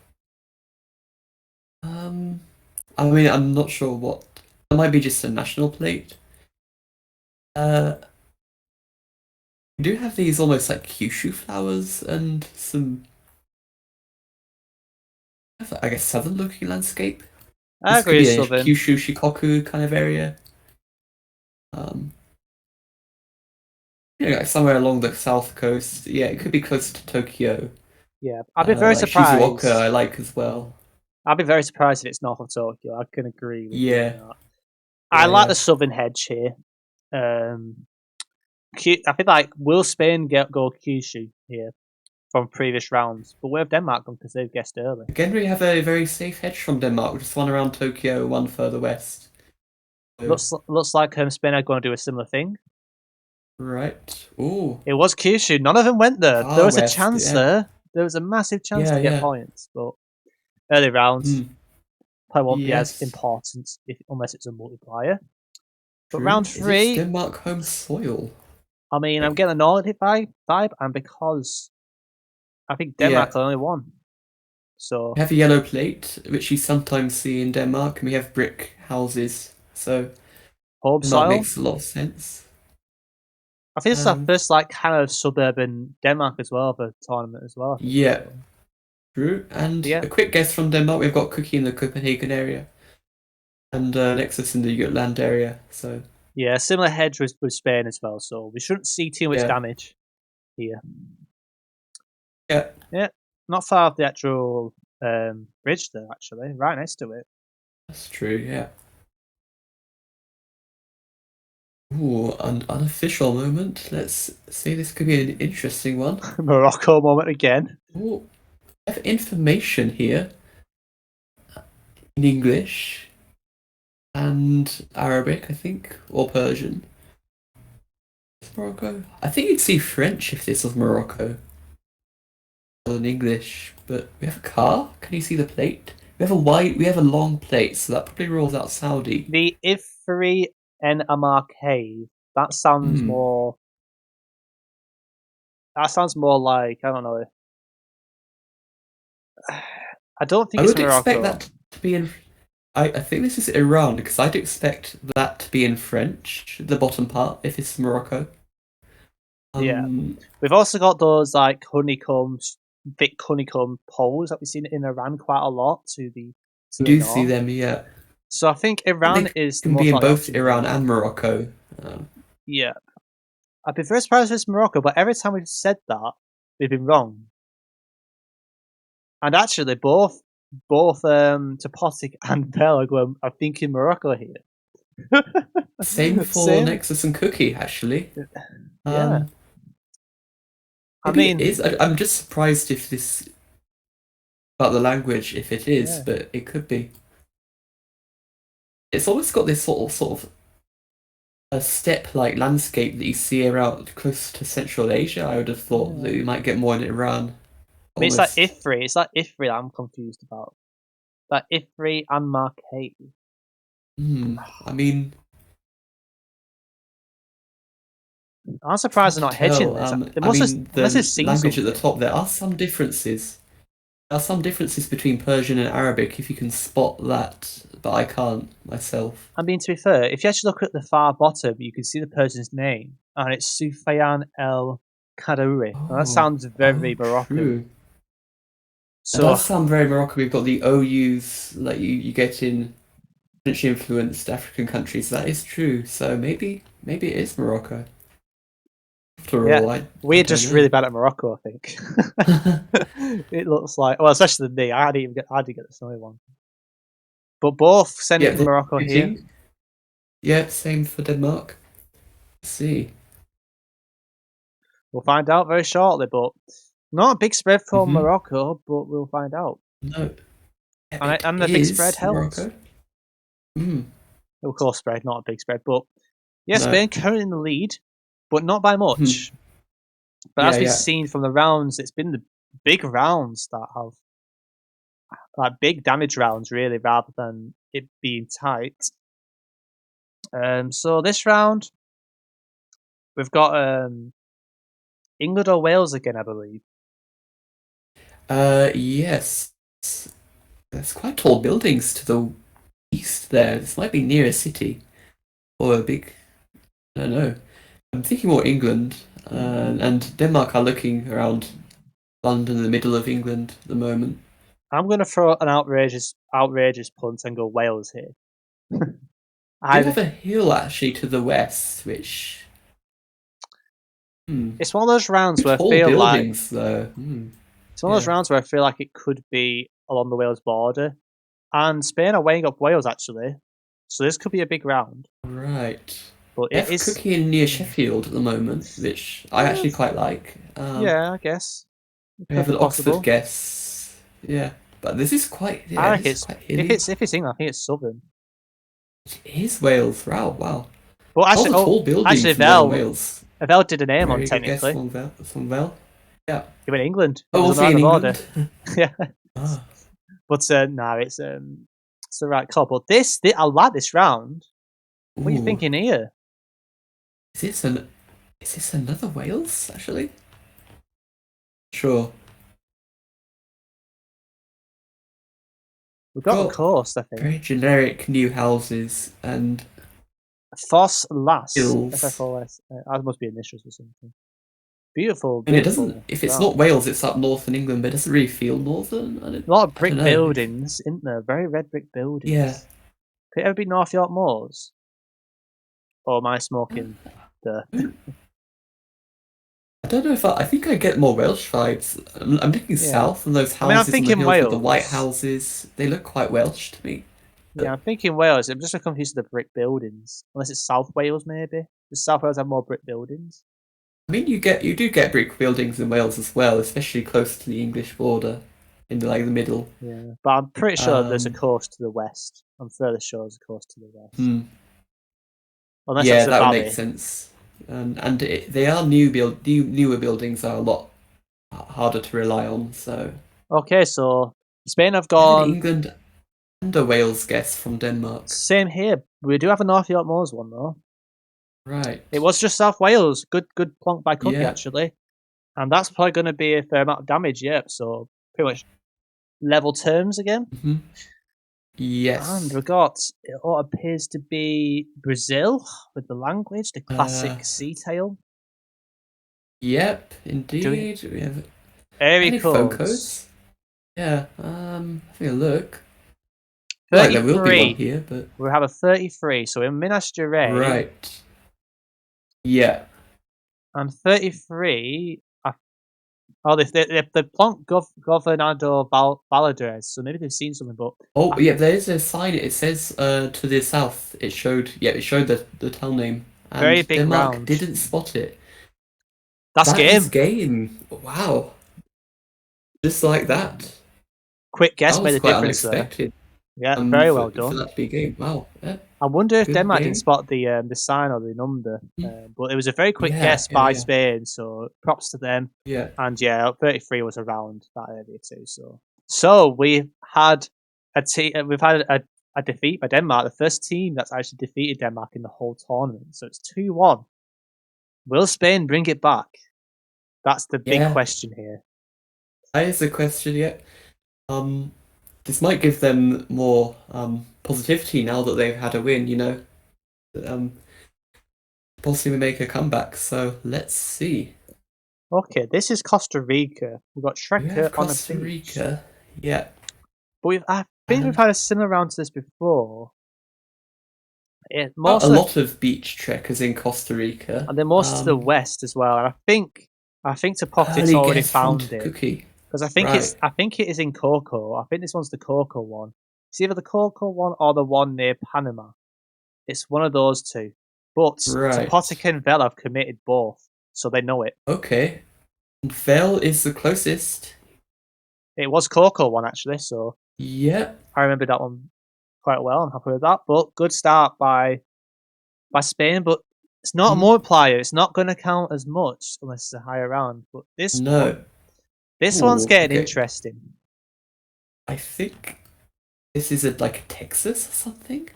I mean, I'm not sure what. It might be just a national plate. Uh, we do have these almost like Kyushu flowers and some, I guess, southern-looking landscape. I This could agree be with a Southern. Kyushu Shikoku kind of area. Um, like somewhere along the south coast. Yeah, it could be close to Tokyo. Yeah, I'd be very Like Shizuoka, I surprised. like as well. I'd be very surprised if it's north of Tokyo. I can agree with you on Yeah, that. I yeah, like yeah. the southern hedge here. I feel like will Spain go Kyushu here from previous rounds, but where have Denmark gone because they've guessed early. Again, we have a very safe hedge from Denmark. Just one around Tokyo, one further west. So, Looks like Spain are going to do a similar thing. right. Ooh, It was Kyushu. None of them went there. There far was a west. chance Yeah, there. There was a massive chance yeah, to get yeah. points, but early rounds Hmm. probably won't be as Yes, important unless it's a multiplier. But round true. Is this three, Denmark home soil? I mean, I'm getting a Nordic vibe, and because I think Denmark Yeah. are the only one. So We have a yellow plate, which you sometimes see in Denmark, and we have brick houses. So home Denmark soil. makes a lot of sense. I think this is our Um, first like kind of suburban Denmark as well for tournament as well. I think yeah, so. true. And Yeah, a quick guess from Denmark, we've got Cookie in the Copenhagen area and Nexus in the Jutland area. So yeah, similar hedge with Spain as well. So we shouldn't see too much yeah, damage here. yeah, Yeah, not far off the actual bridge there, actually, right next to it. that's true. Yeah. Ooh, an unofficial moment. Let's see. This could be an interesting one. Morocco moment again. Ooh, I have information here in English and Arabic, I think, or Persian. Is Morocco? I think you'd see French if this was Morocco, rather than English. But we have a car. Can you see the plate? We we have a long plate, so that probably rules out Saudi. The Ifri en Amar Cave. That sounds Hmm. more. That sounds more like, I don't know. I don't think I it's would expect Morocco. that to be in. I think this is Iran because I'd expect that to be in French, the bottom part, if it's Morocco. Yeah. Um, We've also got those like honeycombs, thick honeycomb poles that we've seen in Iran quite a lot to you the do see north. them, yeah. So I think I think Iran they is the can be most in likely both option Iran here. and Morocco. Yeah. I'd be very surprised if it's Morocco, but every time we've said that, we've been wrong. And actually, both Topotic and Bell are thinking Morocco here. Same for Same. Nexus and Cookie, actually. Yeah. Um, I maybe it mean, is. I'm just surprised if this about the language, if it is, yeah. but it could be. It's almost got this sort of a steppe-like landscape that you see around close to Central Asia. I would have thought Yeah. that you might get more in Iran. I mean, it's like Almost. Ifri. It's like Ifri that I'm confused about. Like Ifri and Marquette. I mean, I'm it's hard surprised they're to not hedging tell. this. They I must have, mean, unless they've the seen language at the something. top, there are some differences. There are some differences between Persian and Arabic, if you can spot that, but I can't myself. I mean, to be fair, if you actually look at the far bottom, you can see the person's name, and it's Sufyan El Kadaoui. And that Oh, sounds oh, very Moroccan. true. That So, does sound very Moroccan. We've got the OUs that you get in French influenced African countries. That is true. So maybe it is Morocco. After yeah, all, I we're don't just really know. bad at Morocco, I think. It looks like, well, especially me. I didn't get the snowy one. But both Yeah, sending the Morocco here. shooting. Yeah, same for Denmark. Let's see. We'll find out very shortly, but not a big spread for Hmm. Morocco, but we'll find out. No, yeah, And it and the big spread is helps. Morocco. Hmm. Of course, spread, not a big spread, but yeah, No. Spain currently in the lead, but not by Hmm. much. But Yeah, as we've yeah. seen from the rounds, it's been the big rounds that have like big damage rounds, really, rather than it being tight. So this round we've got England or Wales again, I believe. Yes. There's quite tall buildings to the east there. This might be near a city or a big. I don't know. I'm thinking more England, and Denmark are looking around London, the middle of England at the moment. I'm going to throw an outrageous punt and go Wales here. We do I have a hill actually to the west, which hmm, It's one of those rounds two where I tall feel like buildings though. it's one of those Yeah, rounds where I feel like it could be along the Wales border, and Spain are weighing up Wales actually, so this could be a big round. right. But We it have is, cooking near Sheffield at the moment, which I uh, actually quite like. yeah, I guess it We could have be an Oxford possible. guess. Yeah, but this is quite I yeah, like this is it's quite hilly. if it's England, I think it's Southern. It is Wales. Wow, wow. But All actually, the tall buildings in northern Vel Wales. Vel did a name on Very good guess technically. from Val. Yeah. He went England. It Oh, was on was he around in the border. England? Yeah, Ah. but no, it's the right call. But I like this round. What are you Ooh. thinking here? Is this an is this another Wales, actually? Sure. We've got a Got coast, I think. very generic new houses and Foss Lass, hills. FFOS. That must be initials or something. Beautiful, And it doesn't beautiful if it's not round. Wales, it's up north in England, but it doesn't really feel northern. A lot of I don't brick know. buildings, isn't there? Very red brick Yeah. buildings. Could it ever be North York Moors? Or am I smoking the? I don't know if I think I get more Welsh vibes. I'm looking Yeah. south, and those I mean, I'm houses on the thinking hills with the white Wales. houses, they look quite Welsh to me. Yeah, I'm thinking Wales. I'm just so confused with the brick buildings. Unless it's South Wales, maybe. Does South Wales have more brick buildings? I mean, you do get brick buildings in Wales as well, especially close to the English border, in like the middle. Yeah. But I'm pretty sure there's a Um, coast to the west. I'm fairly sure there's a coast to the west. hmm, Unless that's yeah, the that would make valley. sense. They are newer buildings are a lot harder to rely on. So Okay, so Spain have yeah, and gone England. and a Wales guess from Denmark. Same here. We do have a North York Moors one though. Right. It was just South Wales. Good plonk by Cookie Yeah. actually. And that's probably going to be a fair amount of damage, yeah. So pretty much level terms again. Mm-hmm. Yes. And we got what appears to be Brazil with the language, the classic sea tail. Yep, indeed. We have Area any phone codes. codes? Yeah. Having a look. I feel like there will be one here, but we have a 33. So in Minas Gerais, right. Yeah. And 33. The Plonk Governador Valadares, so maybe they've seen something, but yeah, there is a sign. It says to the south. It showed the town name. And very big Denmark round. didn't spot it. That's game. Game. Wow. Just like that. Quick guess that made was a quite difference unexpected. there. Yeah, very well For done. that to be a game. Wow. Yeah. I wonder if Good Denmark game. didn't spot the sign or the number, but it was a very quick guess by Spain, so props to them. Yeah. And yeah, 33 was around that area too. So we've had a defeat by Denmark, the first team that's actually defeated Denmark in the whole tournament. So it's 2-1. Will Spain bring it back? That's the big question here. That is the question, yeah. This might give them more positivity now that they've had a win, you know. Possibly make a comeback, so let's see. Okay, this is Costa Rica. We've got Trekker on a Costa Rica, yeah. But I think we've had a similar round to this before. A lot of beach trekkers in Costa Rica. And they're most to the west as well. And I think Topotit's already found it. Because I think it is in Coco. I think this one's the Coco one. It's either the Coco one or the one near Panama. It's one of those two. But Topotic and Vel have committed both, so they know it. Okay. And Vel is the closest. It was Coco one actually, so yeah. I remember that one quite well. I'm happy with that. But good start by Spain, but it's not a multiplier. It's not going to count as much unless it's a higher round. But this one's getting interesting. I think this is like Texas or something.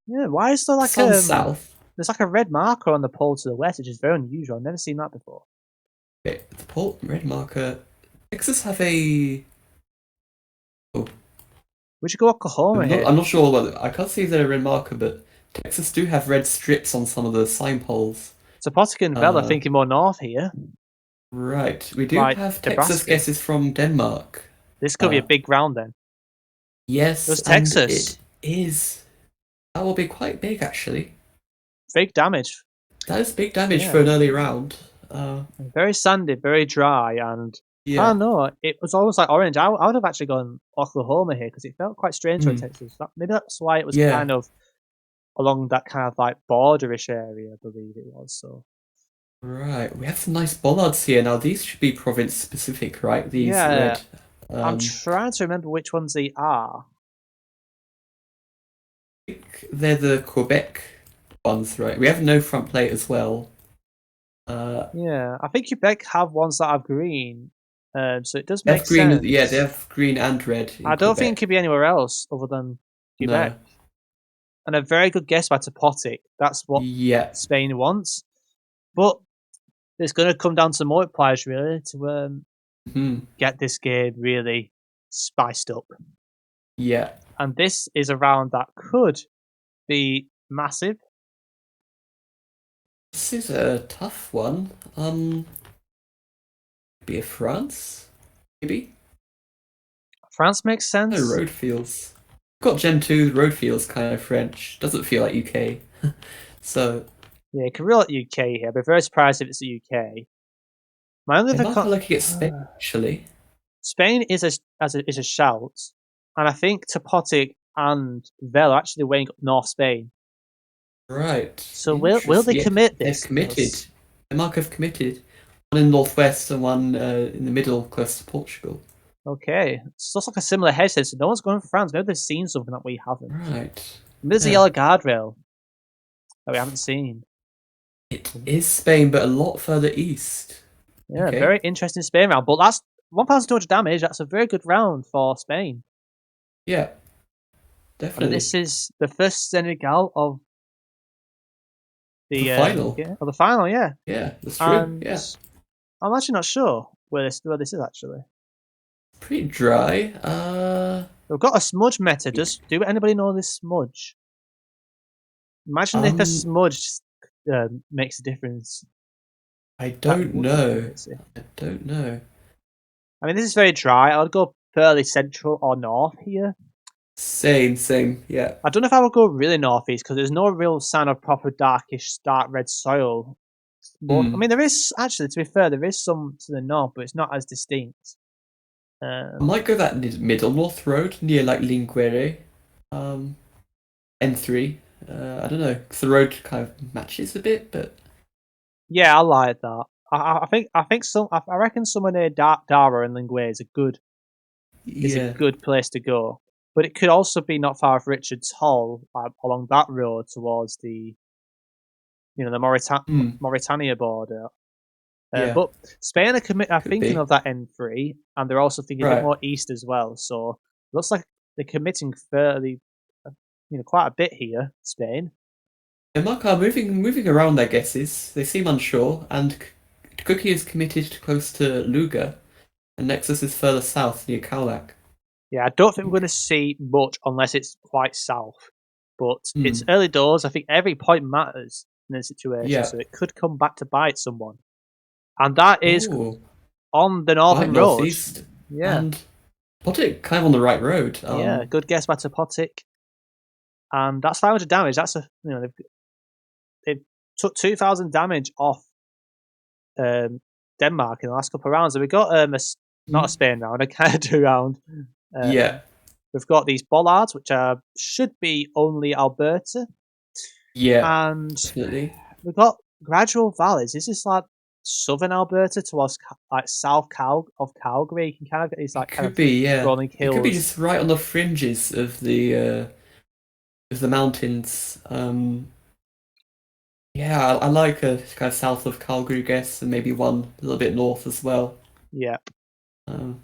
Yeah, why is there like south? There's like a red marker on the pole to the west, which is very unusual. I've never seen that before. Okay, the pole red marker. Texas have a. Oh. We should go Oklahoma here. I'm not sure whether I can't see if they're a red marker, but Texas do have red strips on some of the sign poles. So Potic and Vel are thinking more north here. Right, we do have Texas guesses from Denmark. This could be a big round then. Yes, it was Texas. It is. That will be quite big actually. Big damage. That is big damage for an early round. Very sandy, very dry, and I don't know. It was almost like orange. I would have actually gone Oklahoma here because it felt quite strange for Texas. Maybe that's why it was kind of along that kind of like borderish area, I believe it was. So right, we have some nice bollards here. Now these should be province specific, right? These red. I'm trying to remember which ones they are. I think they're the Quebec ones, right? We have no front plate as well. I think Quebec have ones that have green. So it does make sense. Yeah, they have green and red. I don't think it could be anywhere else other than Quebec. No. And a very good guess by Topotic. That's what Spain wants. But it's going to come down to multipliers really to get this game really spiced up. Yeah. And this is a round that could be massive. This is a tough one. Be a France, maybe. France makes sense. No, road feels. Got Gen 2. Road feels kind of French. Doesn't feel like UK. So. Yeah, it could be like UK here. I'd be very surprised if it's the UK. My only looking at Spain actually. Spain is a shout, and I think Topotic and Vel are actually weighing up North Spain. Right. So will they commit this? They're committed. Denmark have committed. One in northwest and one in the middle, close to Portugal. Okay, it's just like a similar hedge there. So no one's going for France. Maybe they've seen something that we haven't. Right. And there's a yellow guardrail that we haven't seen. It is Spain, but a lot further east. Yeah, very interesting Spain round. But that's 1,200 damage. That's a very good round for Spain. Yeah. definitely. this is the first Senegal of The the final. of the final, yeah. Yeah, that's true. And Yeah. I'm actually not sure where this is actually. Pretty dry. We've got a smudge meta. Do anybody know this smudge? Imagine if a um, smudge makes a difference. I That don't would be know. crazy. I don't know. I mean, this is very dry. I would go fairly central or north here. Same. Yeah. I don't know if I would go really northeast because there's no real sign of proper darkish, dark red soil. I Hmm. mean, there is actually, to be fair, there is some to the north, but it's not as distinct. I might go that middle north road near like Linguere. Um, N3. I don't know. 'Cause the road kind of matches a bit, but Yeah, I like that. I think some. I reckon somewhere near Dara and Linguet is a yeah. good place to go. But it could also be not far off Richards Hall, along that road towards the the Hmm. Mauritania border. Yeah. But Spain are Could thinking be. of that N3, and they're also thinking a bit Right. more east as well. So it looks like they're committing fairly, quite a bit here. Spain. Denmark are moving around their guesses. They seem unsure, and Cookie is committed close to Luga, and Nexus is further south near Kaulak. Yeah, I don't think we're going to see much unless it's quite south. But it's Hmm. early doors. I think every point matters in this situation, Yeah. so it could come back to bite someone. And that is Oh, on the quite Northern Road. northeast, Yeah, and put it kind of on the right road. yeah, good guess by Topotic. And that's 500 damage. That's they've took 2,000 damage off Denmark in the last couple of rounds. And we got not a Mhm. Spain round, a Canada round. Yeah. We've got these bollards, which should be only Alberta. Yeah. And Definitely. we've got gradual valleys. This is like southern Alberta towards like south of Calgary. You can kind of get these It like kind could of be. Yeah. rolling It could be hills. just right on the fringes of the mountains. Yeah, I like a kind of south of Calgary, I guess, and maybe one a little bit north as well. Yeah, Um,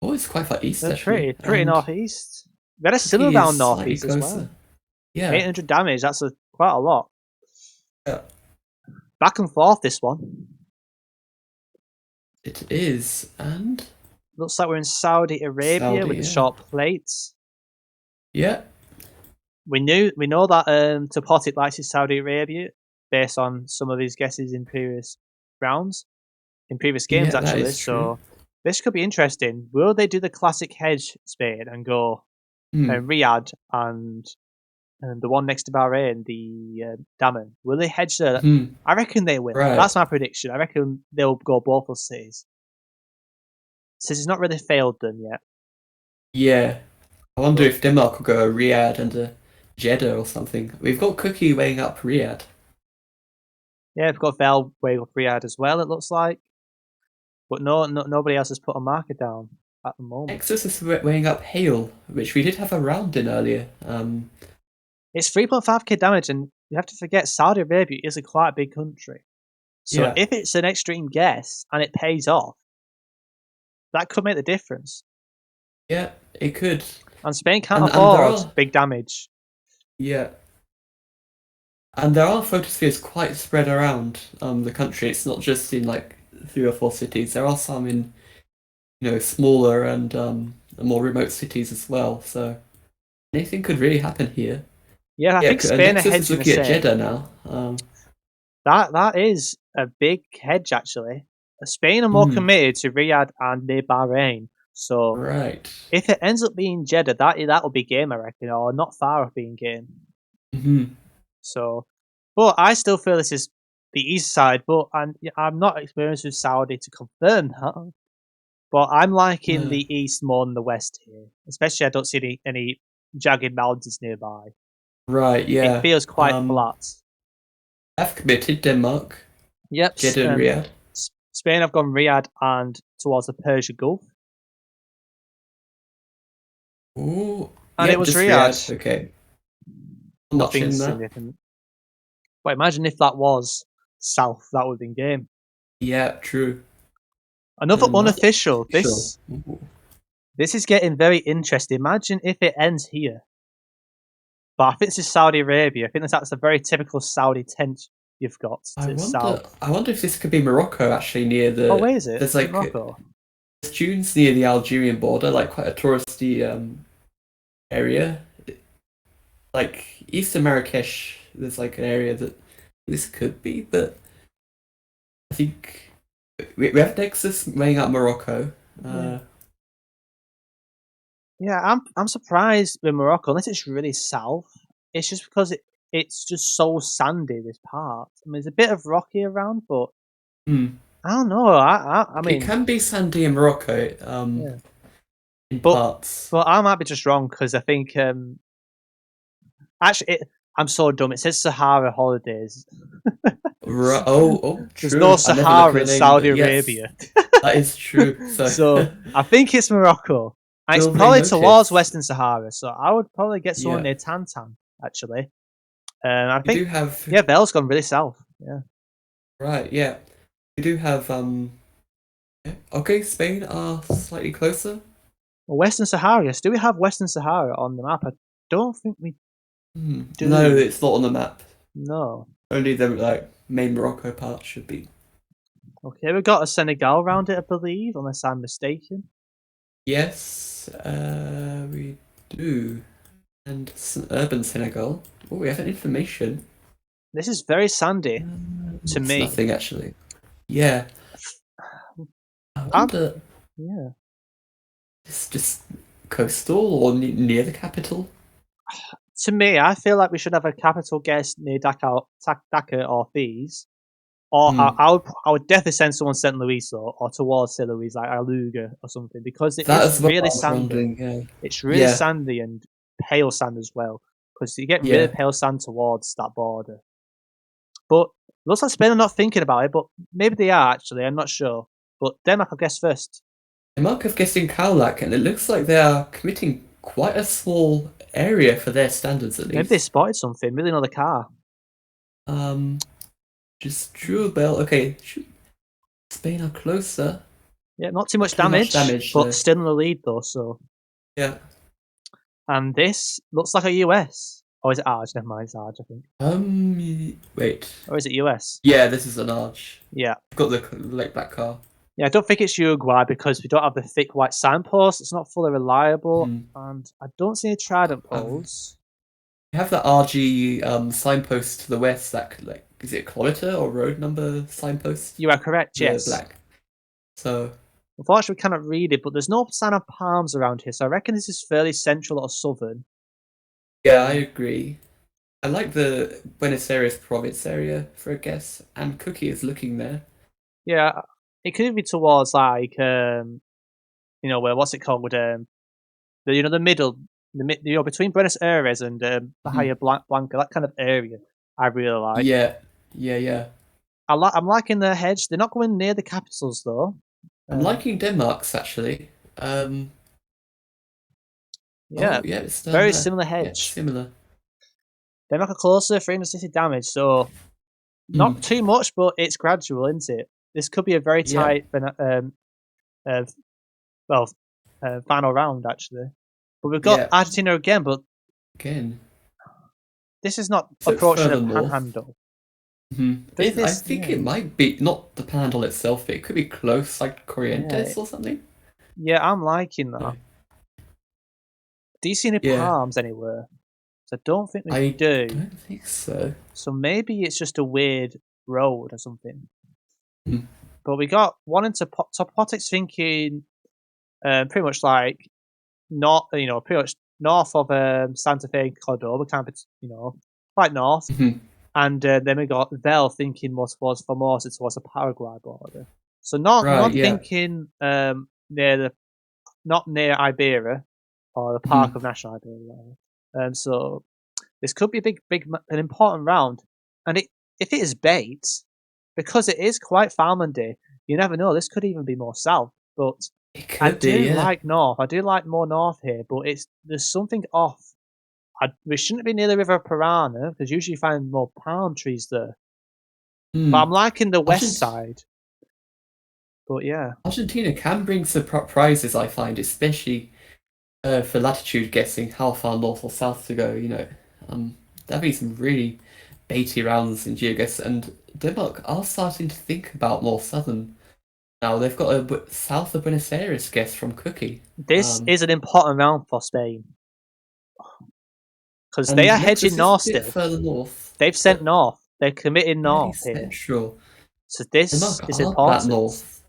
oh, it's quite far east they're actually, pretty and northeast. We had a similar Cookie is round slightly northeast as closer. well. Yeah, 800 damage. That's quite a lot. yeah, Back and forth this one. it is, and Looks like we're in Saudi Arabia Saudi. with the Yeah, short plates. yeah. We know that Topotic likes his Saudi Arabia based on some of his guesses in previous rounds, in previous games Yeah, that actually. is true. So this could be interesting. Will they do the classic hedge Spain and go Hmm. Riyadh and the one next to Bahrain, the Dammam? Will they hedge there? Hmm. I reckon they will. Right. That's my prediction. I reckon they'll go both those cities. Since it's not really failed them yet. Yeah. I wonder But if Denmark will go a Riyadh and a Jeddah or something. We've got Cookie weighing up Riyadh. yeah, we've got Vel way up Riyadh as well. It looks like, but nobody else has put a marker down at the moment. Nexus is weighing up Hale, which we did have a round in earlier. It's 3.5k damage, and you have to forget Saudi Arabia is a quite big country. So Yeah. if it's an extreme guess and it pays off, that could make the difference. Yeah, it could. And Spain can't And there afford are big damage. yeah. And there are photospheres quite spread around the country. It's not just in like 3 or 4 cities. There are some in smaller and more remote cities as well. So anything could really happen here. Yeah, I Yeah, think Spain are Nexus is hedging the looking at same. Jeddah now. That is a big hedge actually. Spain are more Hmm, committed to Riyadh and near Bahrain. So right. if it ends up being Jeddah, that will be game, I reckon, or not far off being game. Hmm. So, but I still feel this is the east side. But I'm not experienced with Saudi to confirm that. But I'm liking Uh, the east more than the west here. Especially, I don't see any jagged mountains nearby. right. It Yeah. feels quite flat. I've committed Denmark, Yep. Jeddah, and Riyadh. Spain have gone Riyadh and towards the Persian Gulf, Ooh. and it Yep, was just Riyadh. Riyadh. Okay. I'm not Nothing in that. significant. But imagine if that was south. That would have been game. Yeah, true. Another Might unofficial. be sure. This is getting very interesting. Imagine if it ends here. But I think this is Saudi Arabia. I think that's a very typical Saudi tent you've got to the south. I wonder if this could be Morocco actually near Oh, the. where is it? There's Is it like Morocco? dunes near the Algerian border, like quite a touristy area. Like east of Marrakesh, there's like an area that this could be, but I think we have Nexus weighing out Morocco. Yeah, I'm surprised with Morocco, unless it's really south. It's just because it's just so sandy, this part. I mean, there's a bit of rocky around, but Hmm. I don't know. I It mean, can be sandy in Morocco, yeah. in But parts. I might be just wrong because I think actually I'm so dumb. It says Sahara holidays. Oh, There's no true. I never look Sahara at in the name, Saudi but yes, Arabia. that is true. So So I think it's Morocco. And it's still may probably towards notice. Western Sahara. So I would probably get someone Yeah, near Tantan, actually. I we do think, have yeah, Bell's gone really south. Yeah. right. Yeah, we do have yeah. Okay, Spain are slightly closer. Well, Western Sahara. Yes. Do we have Western Sahara on the map? I don't think we No, do. it's not on the map. No. Only the like main Morocco part should be. Okay, we've got a Senegal around it, I believe, unless I'm mistaken. Yes, we do. And urban Senegal. Oh, we have an information. This is very sandy to It's me. nothing actually. Yeah. I I'm, wonder, yeah. it's just coastal or near the capital? To me, I feel like we should have a capital guess near Dakar or Fez. Or Hmm. I would definitely send someone St. Louis or towards St. Louis, like Aluga or something, because it That is as well, I really was sandy. wondering. Yeah. It's really Yeah. sandy and pale sand as well, because you get really Yeah. pale sand towards that border. But looks like Spain are not thinking about it, but maybe they are actually. I'm not sure. But Denmark, I guess first. Mark have guessing Cowlack, and it looks like they are committing quite a small area for their standards at Maybe they least. spotted something. Really another car. Um, just drew a bell. Okay, Spain are closer. Yeah, not too Not much too much damage, damage but though. still in the lead though. So, Yeah. and this looks like a US. Or is it Arge? Never mind, it's Arge, I think. Wait. Or is it US? Yeah, this is an arch. Yeah. Got the like black car. Yeah, I don't think it's Uruguay because we don't have the thick white signpost. It's not fully reliable, and I don't see any trident poles. We have the RG signpost to the west. That like is it a kilometer or road number signpost? You are correct, The yes. black. So Unfortunately, we cannot read it, but there's no sign of palms around here, so I reckon this is fairly central or southern. yeah, I agree. I like the Buenos Aires province area for a guess, and Cookie is looking there. Yeah, it could be towards like where what's it called? The middle, between Buenos Aires and Bahia Blanca, that kind of area. I really like. Yeah, yeah, yeah. I'm liking the hedge. They're not going near the capitals though. I'm liking Denmark's actually. Yeah, Oh yeah, it's down very there. similar Yeah, hedge. similar. Denmark are closer, 360 damage, so not too much, but it's gradual, isn't it? This could be a very Yeah. tight, final round actually. But we've got Yeah. Argentina again, but Again. this is not So approaching a further north. panhandle. I think it might be not the panhandle itself, but it could be close, like Corrientes or something. Yeah, I'm liking that. Do you see any Yeah. palms anywhere? I don't think we I do. don't think so. So maybe it's just a weird road or something. Hmm. But we got one into Topotics thinking pretty much like pretty much north of Santa Fe and Cordoba, kind of, quite north. And then we got Vel thinking more towards Formosa, towards the Paraguay border. So not thinking not near Iberia or the Park of National Iberia. So this could be an important round. And if it is bait, because it is quite farmlandy, you never know. This could even be more south. But I do like north. I do like more north here, but there's something off. We shouldn't be near the River Parana because usually you find more palm trees there. But I'm liking the west side. But yeah, Argentina can bring surprises, I find, especially for latitude guessing how far north or south to go. That'd be some really baity rounds in GeoGuessr, and Denmark are starting to think about more southern. Now they've got a south of Buenos Aires guess from Cookie. This is an important round for Spain because they are And hedging Nexus is a north bit still. further north, They've sent but north. They're committing fairly north here. central. So this Denmark is aren't that important. north.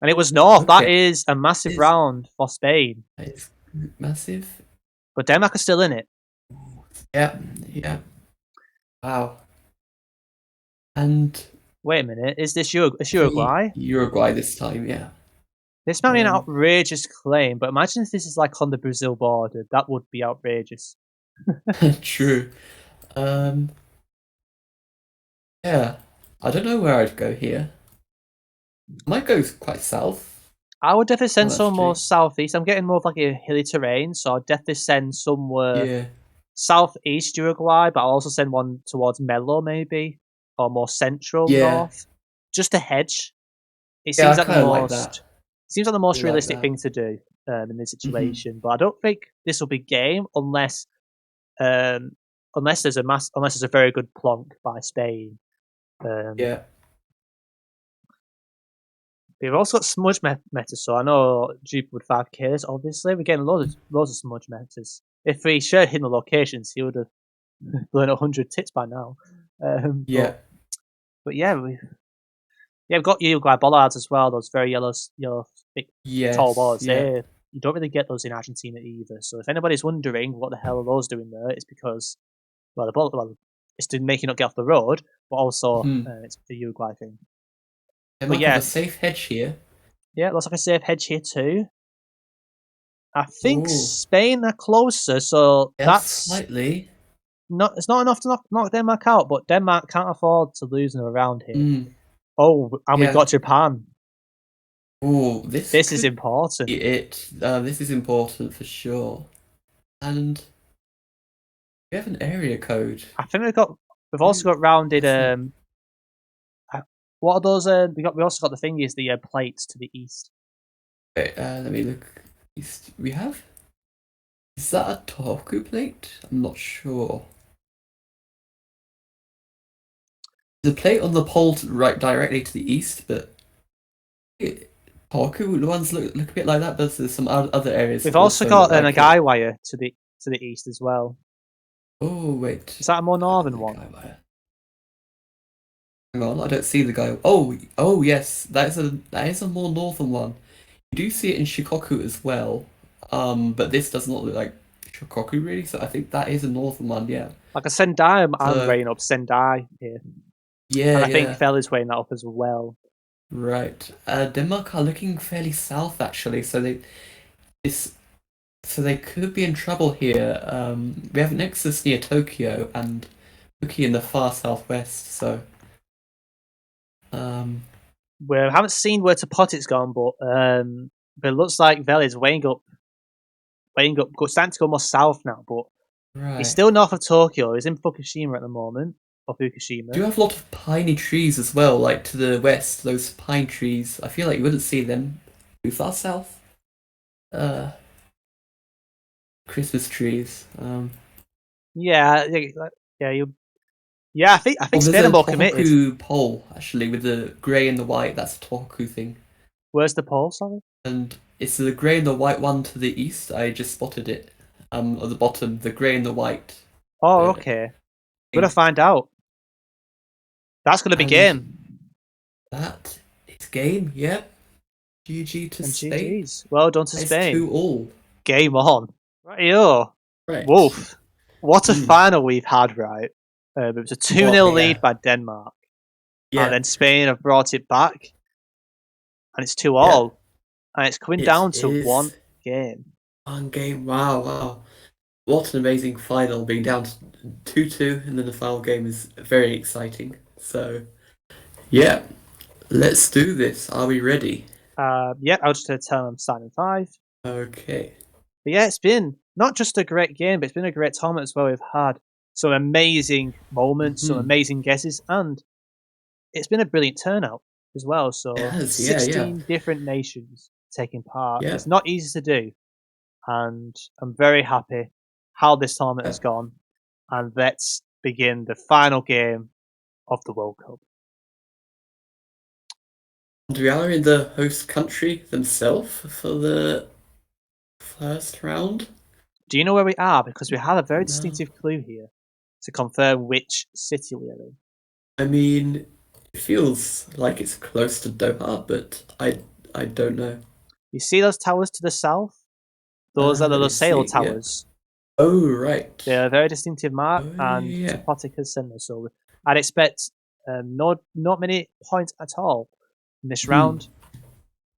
And it was north. That Okay, is a massive is round for Spain. it's massive. But Denmark are still in it. Yeah, yeah. Wow. And Wait a minute. Is this I think Uruguay? Uruguay this time, yeah. This might be an Um, outrageous claim, but imagine if this is like on the Brazil border. That would be outrageous. True. Um, yeah. I don't know where I'd go here. I might go quite south. I would definitely send some more Actually, southeast. I'm getting more of like a hilly terrain, so I'd definitely send somewhere yeah, southeast Uruguay, but I'll also send one towards Melo maybe, or more central yeah, north, just to hedge. It yeah. I seems like the kind of like that. most I like realistic that. thing to do in this Hmm. situation. But I don't think this will be game um, unless unless there's a very good plonk by Spain. Um, Yeah, we've also got smudge meta, so I know Dupe would 5k this. Obviously, we're getting loads of smudge metas. If we shared hidden locations, he would have learned 100 tips by now. Um, yeah, but but we've got Uruguay bollards as well. Those very yellow, big, tall yes, balls. yeah. You don't really get those in Argentina either. So if anybody's wondering what the hell are those doing there, it's because it's to make you not get off the road, but also Hmm. it's the Uruguay thing. They But might have yeah, a safe hedge here. looks like a safe hedge here too. I think Oh, Spain are closer, so yeah, that's slightly. not. It's not enough to knock Denmark out, but Denmark can't afford to lose another round here. Hmm. Oh, and we've Yeah. got Japan. Oh, this This is could be important. it. This is important for sure. And we have an area code. I think we've also Who got rounded. has it? What are those? We also got the thingies, the plates to the east. Wait, let me look. We have. Is that a Tohoku plate? I'm not sure. The plate on the pole right directly to the east, but Tohoku, the ones look a bit like that, but there's some other areas We've that also also look got a like guy it. wire to the east as well. Oh wait, Is that a more northern the one? guy wire. Hang on, I don't see the guy. Oh yes, that is a more northern one. You do see it in Shikoku as well. But this does not look like Shikoku really, so I think that is a northern one, yeah. Like a Sendai, I'm So weighing up Sendai here, yeah, and I think yeah. Fella's weighing that up as well. Right. Denmark are looking fairly south actually, this so they could be in trouble here. We have Nexus near Tokyo and Uki in the far southwest, so um, We haven't seen where to pot it's gone, but it looks like Vel is starting to go more south now. But he's right. still north of Tokyo. He's in Fukushima at the moment, or Do Fukushima. you have a lot of piney trees as well, like to the west, those pine trees? I feel like you wouldn't see them too far south. Uh, Christmas trees. Yeah, yeah, you. Yeah, I Oh, think there's Spain are a more committed. Tohoku pole actually with the grey and the white. That's a Tohoku thing. Where's the pole? Sorry. And it's the grey and the white one to the east. I just spotted it. At the bottom, the grey and the white Oh, uh, okay. We're gonna thing. find out. That's gonna be And game. that is game. Yep. GG to And Spain. GG's. Well done to That is Spain. 2-all. Game on. Rightio. Right. Wolf. What a Mm. final we've had, right? It was a 2-0 Oh lead yeah. by Denmark. And Yeah. then Spain have brought it back. And it's 2 Yeah. all. And it's coming It down to one is game. one game. Wow, wow. What an amazing final, being down to 2-2, and then the final game is very exciting. So, yeah, let's do this. Are we ready? Yeah, I'll just tell them starting 5. Okay. But yeah, it's been not just a great game, but it's been a great tournament as well. We've had some amazing moments, some Hmm. amazing guesses, and it's been a brilliant turnout as well. It So has, yeah, yeah. 16 different nations taking part. Yeah. It's not easy to do, and I'm very happy how this tournament has gone, and let's begin the final game of the World Cup. And we are in the host country themselves for the first round. Do you know where we are? Because we have a very No. distinctive clue here to confirm which city we are in. I mean, it feels like it's close to Doha, but I don't know. You see those towers to the south? Those are Let me the sail see, yeah. towers. Oh, right. They're a very distinctive mark, Oh, and yeah. Topotic has sent us. So I'd expect not many points at all in this round.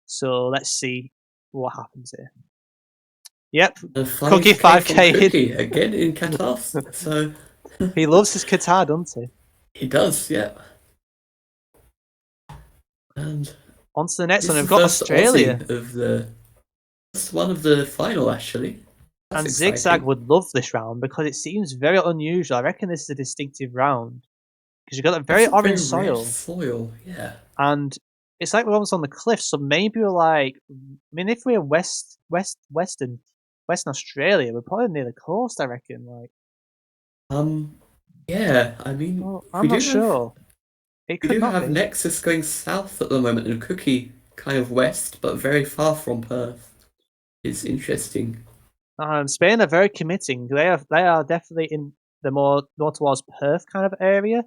So let's see what happens here. Yep, Cookie 5K from Cookie again in Qatar. So he loves his Qatar, doesn't he? he does, yeah. And on to the next one. this We've is got the first Australia. Aussie of the first one of the final, actually. That's And exciting. Zigzag would love this round because it seems very unusual. I reckon this is a distinctive round because you've got that very It's a orange very red soil, soil, yeah. and it's like we're almost on the cliffs. So maybe we're like, I mean, if we're Western Australia, we're probably near the coast. I reckon. Like, yeah. I mean, well, I'm not sure. It we could do not have be. Nexus going south at the moment, and Cookie kind of west, but very far from Perth. It's interesting. Spain are very committing. They are definitely in the more towards Perth kind of area.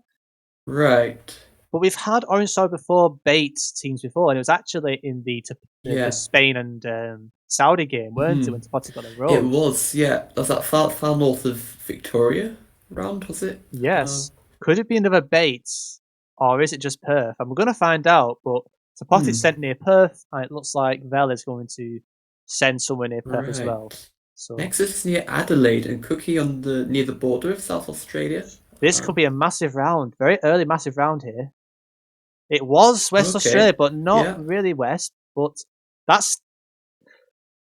Right. But we've had orange soil before, bait teams before, and it was actually in the Spain and Saudi game, weren't it? When Topotic got the road. It was, yeah. Was that far north of Victoria round, was it? Yes. Could it be another bait, or is it just Perth? And we're going to find out. But Topotic sent near Perth, and it looks like Vel is going to send somewhere near Perth as well. So Nexus is near Adelaide, and Cookie on the near the border of South Australia. This could be a massive round, very early massive round here. It was West Australia, but not really West. But that's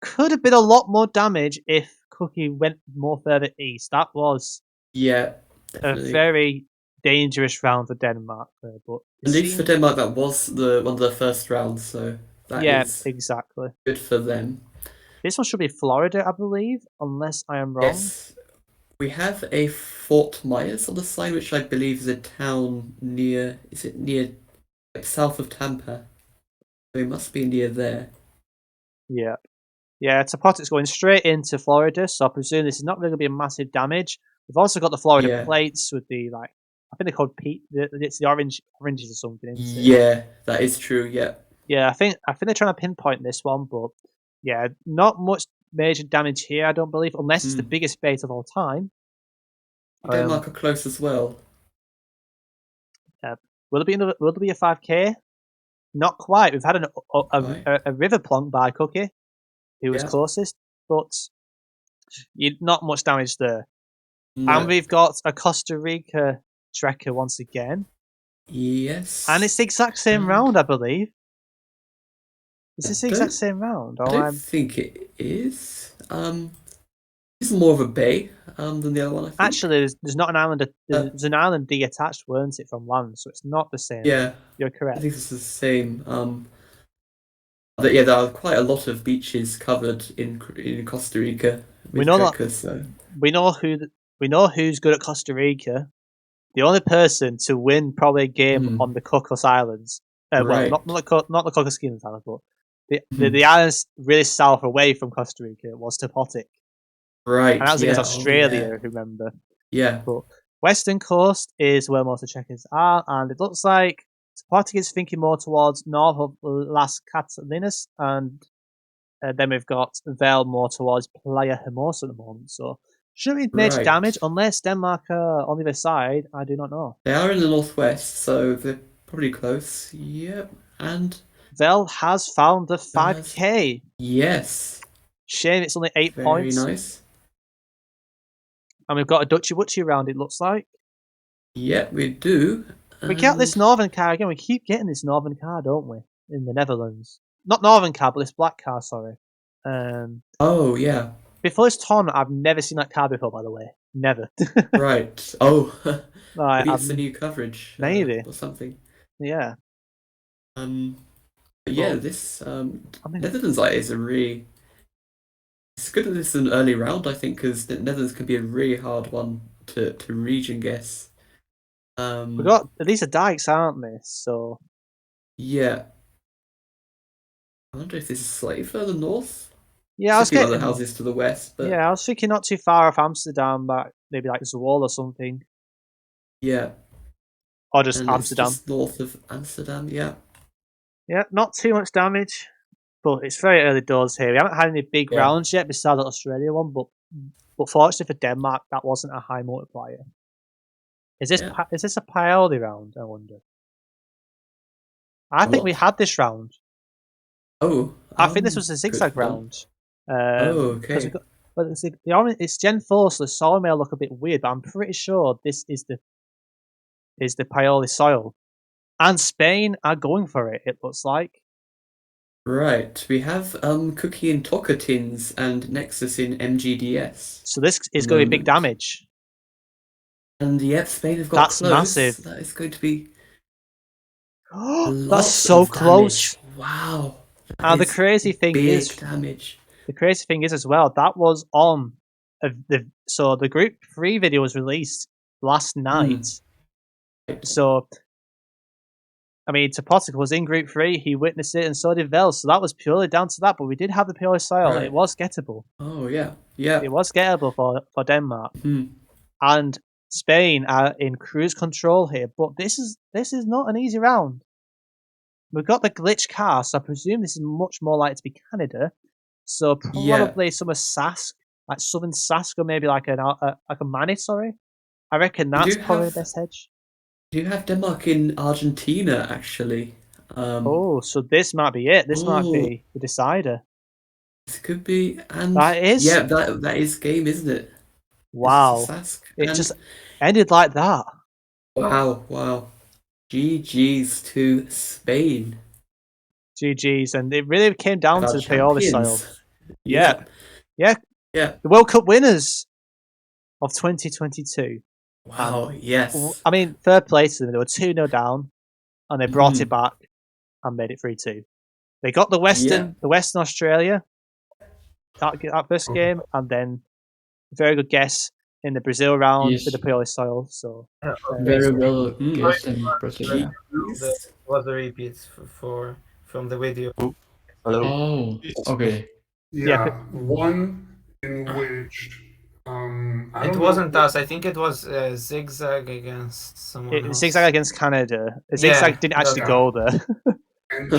could have been a lot more damage if Cookie went more further east. That was definitely a very dangerous round for Denmark. But at least for Denmark, that was one of the first rounds, so that is exactly good for them. This one should be Florida, I believe, unless I am wrong. Yes, we have a Fort Myers on the side, which I believe is a town near. Is it near south of Tampa? So it must be near there. Yeah. Topotic's going straight into Florida, so I presume this is not really going to be a massive damage. We've also got the Florida plates with the I think they're called peat. It's the oranges or something. Isn't it? Yeah, that is true. Yeah. I think they're trying to pinpoint this one, but yeah, not much major damage here. I don't believe, unless it's the biggest bait of all time. Denmark are close as well. Will there be a 5K? Not quite. We've had a river plonk by Cookie, who was closest, but not much damage there. No. And we've got a Costa Rica trekker once again. Yes. And it's the exact same round, I believe. Is this the exact same round? I don't think it is. It's more of a bay than the other one, I think. Actually, there's not an island. There's an island detached, weren't it, from land? So it's not the same. Yeah, you're correct. I think it's the same. But yeah, there are quite a lot of beaches covered in Costa Rica. We know that. We know who's good at Costa Rica. The only person to win probably a game on the Cocos Islands. Well, not the Cocos Islands, but the islands really south away from Costa Rica was Topotic. Right. And that was against Australia, remember? Yeah. But Western Coast is where most of the checkers are, and it looks like Topotic is thinking more towards north of Las Catalinas, and then we've got Vel more towards Playa Hermosa at the moment. So shouldn't be major damage unless Denmark are on the other side. I do not know. They are in the northwest, so they're probably close. Yep. And Vel has found the 5K. Yes. Shame it's only 8 points. Very nice. And we've got a Dutchy Wutchy round, it looks like. Yeah, we do. We get this northern car again. We keep getting this northern car, don't we? In the Netherlands. Not northern car, but this black car, sorry. Oh, yeah. Before this tournament, I've never seen that car before, by the way. Never. Right. Oh. Maybe it's the new coverage. Maybe. Or something. Yeah. But yeah, this Netherlands is a really it's good that this is an early round, I think, because the Netherlands can be a really hard one to region guess. We got these are dikes, aren't they? So Yeah. I wonder if this is slightly further north. yeah, I There's was a few other getting. houses to the west, but Yeah, I was thinking not too far off Amsterdam, but maybe like Zwolle or something, yeah. or just And it's Amsterdam. just north of Amsterdam, yeah. Yeah, not too much damage, but it's very early doors here. We haven't had any big Yeah. rounds yet, besides the Australia one. But fortunately for Denmark, that wasn't a high multiplier. Yeah. Is this a Paoli round? I wonder. I think we What? had this round. Oh, I think this was a good zigzag for them. round. Oh, Because we okay. got. But it's Gen 4, so the soil may look a bit weird, but I'm pretty sure this is the Paoli soil. And Spain are going for it, it looks like. Right. We have Cookie in Tocantins and Nexus in MGDS So this at is the going to be big moment. damage. And yet Spain have got That's close. massive. That is going to be That's lots so of damage. close. Wow. That And is big damage. the crazy thing is as well, that was on the group 3 video was released last night. Right. So I mean, Topotic was in group 3, he witnessed it, and so did Vel. So that was purely down to that. But we did have the pure soil. It Right. was gettable. Oh yeah. Yeah. It was gettable for Denmark. Hmm. And Spain are in cruise control here. But this is not an easy round. We've got the glitch car, so I presume this is much more likely to be Canada. So Yeah. probably some of Sask, like Southern Sask, or maybe like a Mani. Sorry, I reckon We that's do probably the have best hedge. Denmark in Argentina actually. Oh, so this might be it. This might Oh, be the decider. this could be, and That is yeah, that is game, isn't it? This is wow. Sask, It and just ended like that. wow. GG's to Spain. GG's, and it really came down Our to the Paoli soil. champions. Yeah, Yeah, yeah, yeah. the World Cup winners of 2022. Wow, And yes. I mean, third place to them. They were 2-0 down, and they brought it Mhm. back and made it 3-2. They got Yeah, the Western Australia that first game, and then very good guess in the Brazil round with Yes, the Paoli soil. So Okay, very so well Mm. sorry guessed in for Brazil. GG's. was the repeats for from the video. Hello. Oh, okay. yeah, Yeah, one in which I It don't know. wasn't us. I think it was Zigzag against someone else. Zigzag against Canada. Yeah, Zigzag didn't actually Yeah. go there. And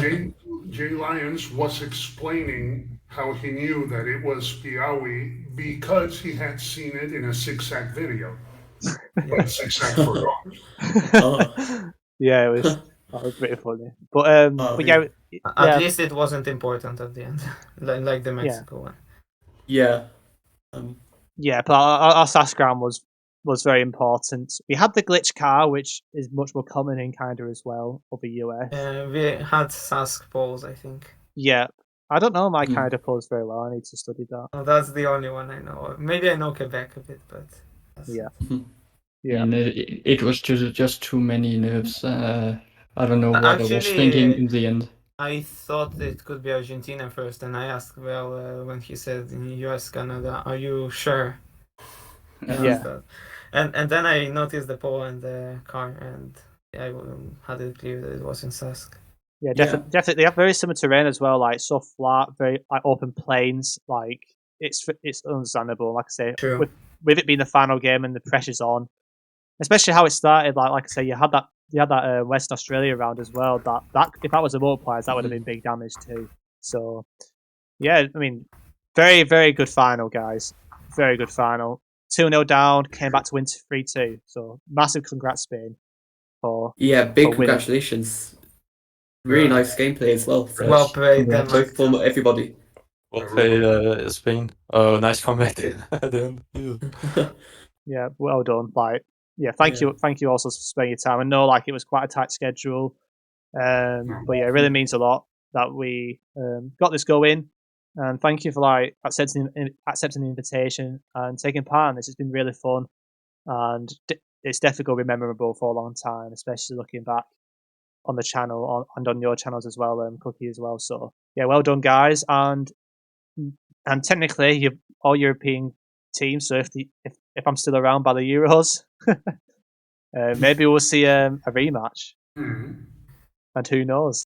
Jay Lyons was explaining how he knew that it was Piawi because he had seen it in a zigzag video. But zigzag forgot. Oh, Yeah, it was. That was pretty funny. oh, But yeah. At yeah, least it wasn't important at the end, like the yeah, Mexico one. Yeah. Um, yeah. But our Sasgram was very important. We had the glitch car, which is much more common in Canada as well, or the US. We had Sask polls, I think. Yeah, I don't know my Hmm. Canada polls very well. I need to study that. Oh, that's the only one I know. Maybe I know Quebec a bit, but that's Yeah, it. yeah, And it was just too many nerves. I don't know what I was thinking Actually, in the end. I thought it could be Argentina first, and I asked when he said in US Canada, "Are you sure?" I yeah. asked that, and then I noticed the pole and the car, and I had it clear that it was in Sask. Yeah, Yeah. definitely. They have very similar terrain as well, like so flat, very like open plains. Like it's understandable. Like I say, True. with it being the final game and the pressure's on, especially how it started. Like I say, you had that West Australia round as well. That if that was a multipliers, that would have been big damage too. So yeah, I mean, very very good final, guys. Very good final. 2-0 down, came back to win 3-2. So massive congrats, Spain, for Yeah, big winning. congratulations. Really nice gameplay as well. So Well played, Congrats. Denmark. both for everybody. Well played, Spain. Oh, nice comeback at the end. Yeah. Yeah, well done. Like, yeah, Yeah. thank you also for spending your time. I know like it was quite a tight schedule, but yeah, it really means a lot that we got this going. And thank you for like accepting the invitation and taking part in this. It's been really fun, and it's definitely going to be memorable for a long time, especially looking back on the channel and on your channels as well, Cookie as well. So yeah, well done, guys, and and technically you're all European teams. So if I'm still around by the Euros, maybe we'll see a rematch. Mhm. And who knows?